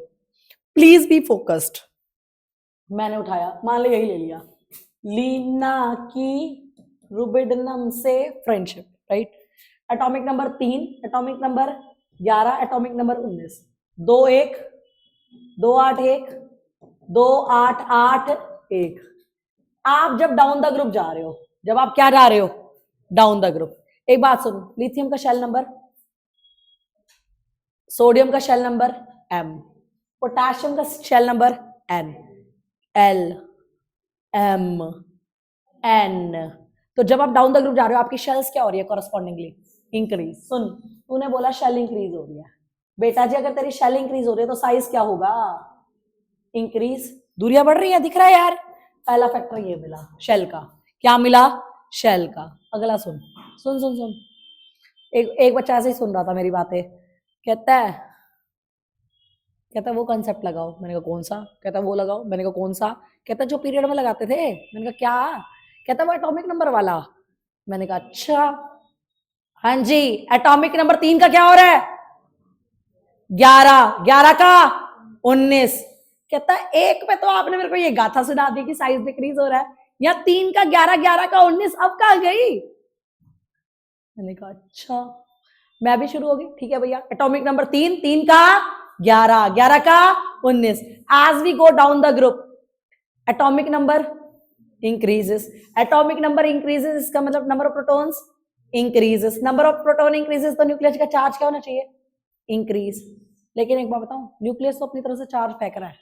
Please be focused. मैंने उठाया, मान लो यही ले लिया, लीना की रुबिडिनम से friendship, right? Atomic number 3, atomic number 11, atomic number 19, 2 1 2 8 1 2 8 8 1। आप जब डाउन द ग्रुप जा रहे हो, जब आप क्या जा रहे हो? Down the group. एक बात सुनो, लिथियम का शेल नंबर, सोडियम का शेल नंबर M, पोटेशियम का shell number N, L, M, N। तो जब आप डाउन द ग्रुप जा रहे हो आपकी शेल्स क्या हो रही है? Correspondingly increase. सुन, तूने बोला शेल इंक्रीज हो रही है, बेटा जी अगर तेरी शेल इंक्रीज हो रही है तो साइज क्या होगा? इंक्रीज। दूरियां बढ़ रही है, दिख रहा है यार। पहला फैक्टर ये मिला शेल का। क्या मिला? शेल का। अगला सुन सुन सुन सुन, एक बच्चा ऐसे ही सुन रहा था मेरी बातें, कहता वो कंसेप्ट लगाओ। मैंने कहा कौन सा? कहता वो लगाओ। मैंने कहा कौन सा? कहता जो पीरियड में लगाते थे। मैंने कहा क्या? कहता वो एटॉमिक नंबर वाला। मैंने कहा अच्छा, हाँ जी। एटॉमिक नंबर 3 का क्या हो रहा है? 11, 11 का 19। कहता एक पे तो आपने मेरे को ये गाथा सुना दी कि साइज डिक्रीज हो रहा है, या 3 का 11, 11 का 19, अब कहाँ गई? मैंने कहा अच्छा, मैं भी शुरू हो गई। ठीक है भैया, एटॉमिक नंबर 3, 3 का 11, 11 का 19। As we go down the group atomic number increases, atomic number increases, इसका मतलब number of protons increases. Number of proton increases तो न्यूक्लियस का चार्ज क्या होना चाहिए? इंक्रीज। लेकिन एक बात बताऊं, न्यूक्लियस तो अपनी तरफ से चार्ज फेंक रहा है,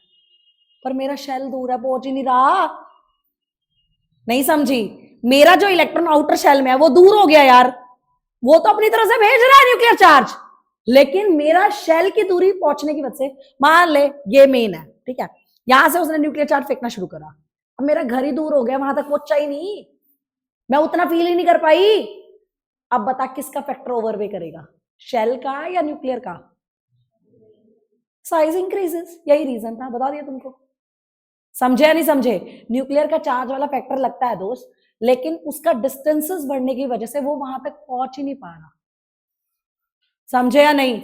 पर मेरा शेल दूर है, पहुंच ही नहीं रहा। नहीं समझी? मेरा जो इलेक्ट्रॉन आउटर शेल में है वो दूर हो गया यार, वो तो अपनी तरफ से भेज रहा है न्यूक्लियर चार्ज, लेकिन मेरा शेल की दूरी पहुंचने की वजह से, मान ले ये मेन है, ठीक है, यहां से उसने न्यूक्लियर चार्ज फेंकना शुरू करा, अब मेरा घर ही दूर हो गया, वहां तक पहुंचा ही नहीं, मैं उतना फील ही नहीं कर पाई। अब बता किसका फैक्टर ओवरवे करेगा, शेल का या न्यूक्लियर का? साइज इंक्रीजेस, यही रीजन था, बता दिया तुमको। समझे या नहीं समझे? न्यूक्लियर का चार्ज वाला फैक्टर लगता है दोस्त, लेकिन उसका डिस्टेंसेस बढ़ने की वजह से वो वहां तक पहुंच ही नहीं पा रहा। समझे या नहीं?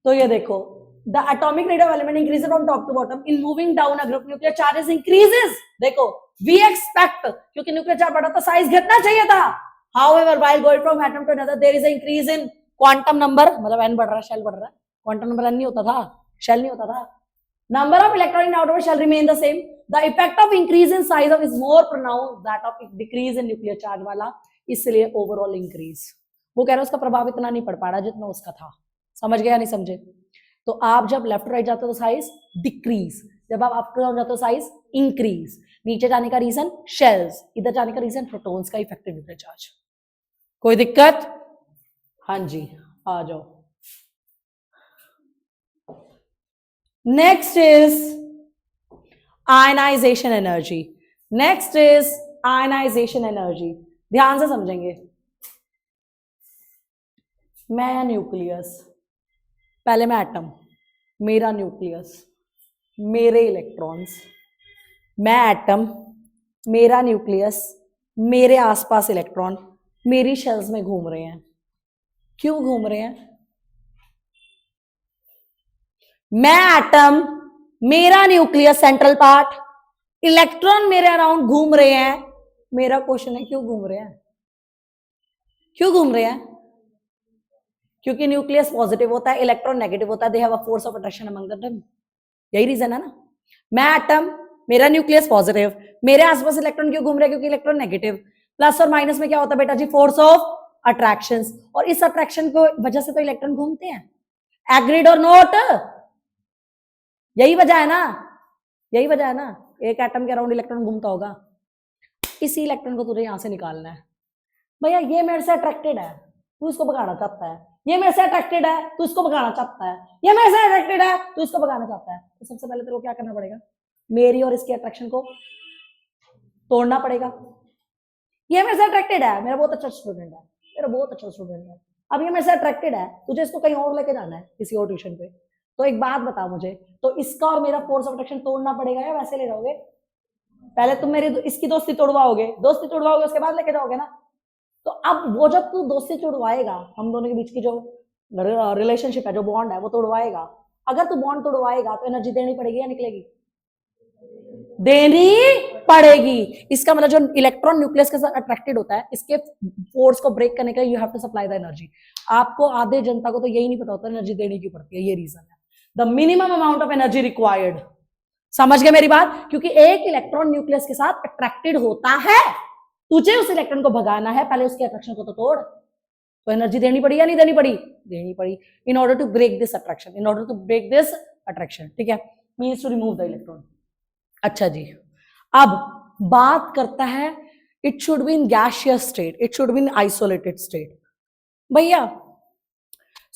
तो ये देखो, the atomic rate of element increases from top to bottom in moving down a group, nuclear charges increases. देखो वी एक्सपेक्ट, क्योंकि न्यूक्लियर चार्ज बढ़ा तो साइज घटना चाहिए था। However while going from atom to another there is a increase in quantum number मतलब n बढ़ रहा है, शेल बढ़ रहा है, क्वांटम नंबर एन नहीं होता था, शेल नहीं होता था, number of electron in outer shell remain the same, the effect of increase in size of is more pronounced that of decrease in nuclear charge वाला, इसलिए ओवरऑल इंक्रीज। वो कह रहे हैं उसका प्रभाव इतना नहीं पड़ पा रहा जितना उसका था। समझ गया नहीं समझे? तो आप जब लेफ्ट राइट जाते हो तो साइज डिक्रीज, जब आप अप डाउन जाते हो साइज इंक्रीज। नीचे जाने का रीजन शेल्स, इधर जाने का रीजन प्रोटॉन्स का इफेक्टिव न्यूक्लियर चार्ज। कोई दिक्कत? हाँ जी, आ जाओ। Next is ionisation energy. Next is ionisation energy. ध्यान से समझेंगे। मैं न्यूक्लियस, पहले मैं एटम, मेरा न्यूक्लियस, मेरे इलेक्ट्रॉन्स, मैं एटम, मेरा न्यूक्लियस, मेरे आसपास इलेक्ट्रॉन मेरी शेल्स में घूम रहे हैं। क्यों घूम रहे हैं? मैं एटम, मेरा न्यूक्लियस सेंट्रल पार्ट, इलेक्ट्रॉन मेरे अराउंड घूम रहे हैं। मेरा क्वेश्चन है क्यों घूम रहे हैं? क्यों घूम रहे हैं? क्योंकि न्यूक्लियस पॉजिटिव होता है, इलेक्ट्रॉन नेगेटिव होता है, they have a force of attraction among them. यही रीजन है ना। मैं एटम, मेरा न्यूक्लियस पॉजिटिव, मेरे आसपास इलेक्ट्रॉन क्यों घूम रहे हैं? क्योंकि इलेक्ट्रॉन नेगेटिव। प्लस और माइनस में क्या होता है बेटा जी? फोर्स ऑफ अट्रैक्शन, और इस अट्रैक्शन की वजह से तो इलेक्ट्रॉन घूमते हैं। एग्रीड और नोट? यही वजह है ना, यही वजह है ना। एक एटम के अराउंड इलेक्ट्रॉन घूमता होगा, इसी इलेक्ट्रॉन को तुझे यहां से निकालना है। भैया ये मेरे से अट्रैक्टेड है, तू इसको भगाना चाहता है, ये मेरे से अट्रैक्टेड है, तू इसको भगाना चाहता है, ये मेरे से अट्रैक्टेड है, तू इसको भगाना चाहता है। तो सबसे पहले तेरे को क्या करना पड़ेगा? मेरी और इसकी अट्रैक्शन को तोड़ना पड़ेगा। ये मेरे से अट्रैक्टेड है, मेरा बहुत अच्छा स्टूडेंट है, मेरा बहुत अच्छा स्टूडेंट है, अब ये मेरे से अट्रैक्टेड है, तुझे इसको कहीं और लेके जाना है, किसी और ट्यूशन पे। तो एक बात बता मुझे, तो इसका और मेरा फोर्स ऑफ अट्रैक्शन तोड़ना पड़ेगा या वैसे ले जाओगे? पहले तुम मेरी इसकी दोस्ती तोड़वाओगे, दोस्ती तोड़वाओगे, उसके बाद लेके जाओगे ना। तो अब वो जब तू दोस्ती तोड़वाएगा, हम दोनों के बीच की जो रिलेशनशिप है, जो बॉन्ड है, वो तोड़वाएगा। अगर तू बॉन्ड तोड़वाएगा तो एनर्जी देनी पड़ेगी या निकलेगी? देनी पड़ेगी। इसका मतलब जो इलेक्ट्रॉन न्यूक्लियस के साथ अट्रैक्टेड होता है, इसके फोर्स को ब्रेक करने के लिए you have to supply the energy. आपको आधे जनता को तो यही नहीं पता होता एनर्जी देने क्यों पड़ती है, ये रीजन है। The minimum amount of energy required. समझ गए मेरी बात? क्योंकि एक इलेक्ट्रॉन न्यूक्लियस के साथ अट्रैक्टेड होता है, तुझे उस इलेक्ट्रॉन को भगाना है, पहले उसके अट्रैक्शन को तो तोड़। तो एनर्जी देनी पड़ी या नहीं देनी पड़ी? देनी पड़ी, in order to break this attraction, in order to break this attraction. ठीक है, means to remove the electron. अच्छा जी, अब बात करता है it should be in gaseous state, it should be in isolated state. भैया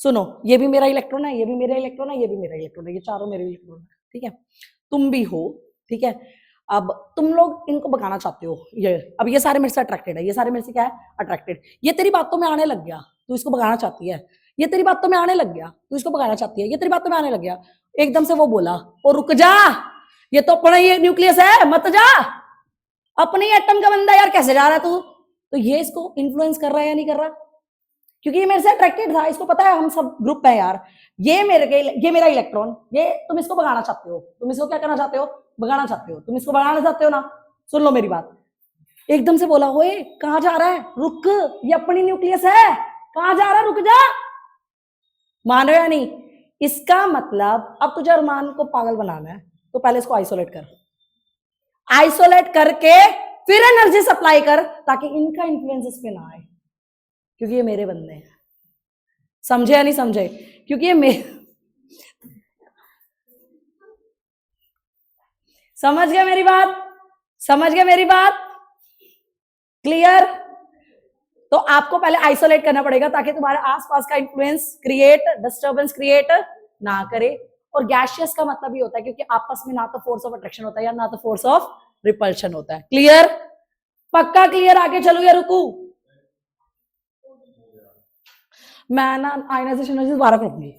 सुनो, ये भी मेरा इलेक्ट्रॉन है, ये भी मेरा इलेक्ट्रॉन है, ये भी मेरा इलेक्ट्रॉन है, ये चारों मेरे इलेक्ट्रॉन है। ठीक है, तुम भी हो। ठीक है, अब तुम लोग इनको भगाना चाहते हो, ये अब ये सारे मेरे से अट्रैक्टेड है, ये सारे मेरे से क्या है? अट्रैक्टेड। ये तेरी बातों में आने लग गया, तू इसको भगाना चाहती है। ये तेरी बातों में आने लग गया, तू इसको भगाना चाहती है। ये तेरी बातों में आने लग गया, एकदम से वो बोला और रुक जा, ये तो अपना ये न्यूक्लियस है, मत जा, अपने एटम का बंदा यार, कैसे जा रहा है तू? तो ये इसको इन्फ्लुएंस कर रहा है या नहीं कर रहा? क्योंकि ये मेरे से अट्रैक्टेड था, इसको पता है हम सब ग्रुप है यार, ये मेरा इलेक्ट्रॉन, ये तुम इसको भगाना चाहते हो, तुम इसको क्या करना चाहते हो? भगाना चाहते हो, तुम इसको भगाना चाहते हो ना। सुन लो मेरी बात, एकदम से बोला, ओए कहां जा रहा है? रुक, ये अपनी न्यूक्लियस है, कहां जा रहा है? रुक जा। मान रहे हो या नहीं? इसका मतलब अब तुझे अरमान को पागल बनाना है, तो पहले इसको आइसोलेट कर, आइसोलेट करके फिर एनर्जी सप्लाई कर, ताकि इनका इन्फ्लुएंस इस पे ना आए, क्योंकि ये मेरे बंदे हैं। समझे या नहीं समझे? क्योंकि ये समझ गए मेरी बात? समझ गए मेरी बात? क्लियर? तो आपको पहले आइसोलेट करना पड़ेगा, ताकि तुम्हारे आसपास का इन्फ्लुएंस क्रिएट, डिस्टर्बेंस क्रिएट ना करे। और गैसियस का मतलब ये होता है क्योंकि आपस में ना तो फोर्स ऑफ अट्रैक्शन होता है या ना तो फोर्स ऑफ रिपल्शन होता है। क्लियर? पक्का क्लियर? आगे चलू या रुकू? मैं ना आयनाइजेशन एनर्जी दोबारा करूंगी।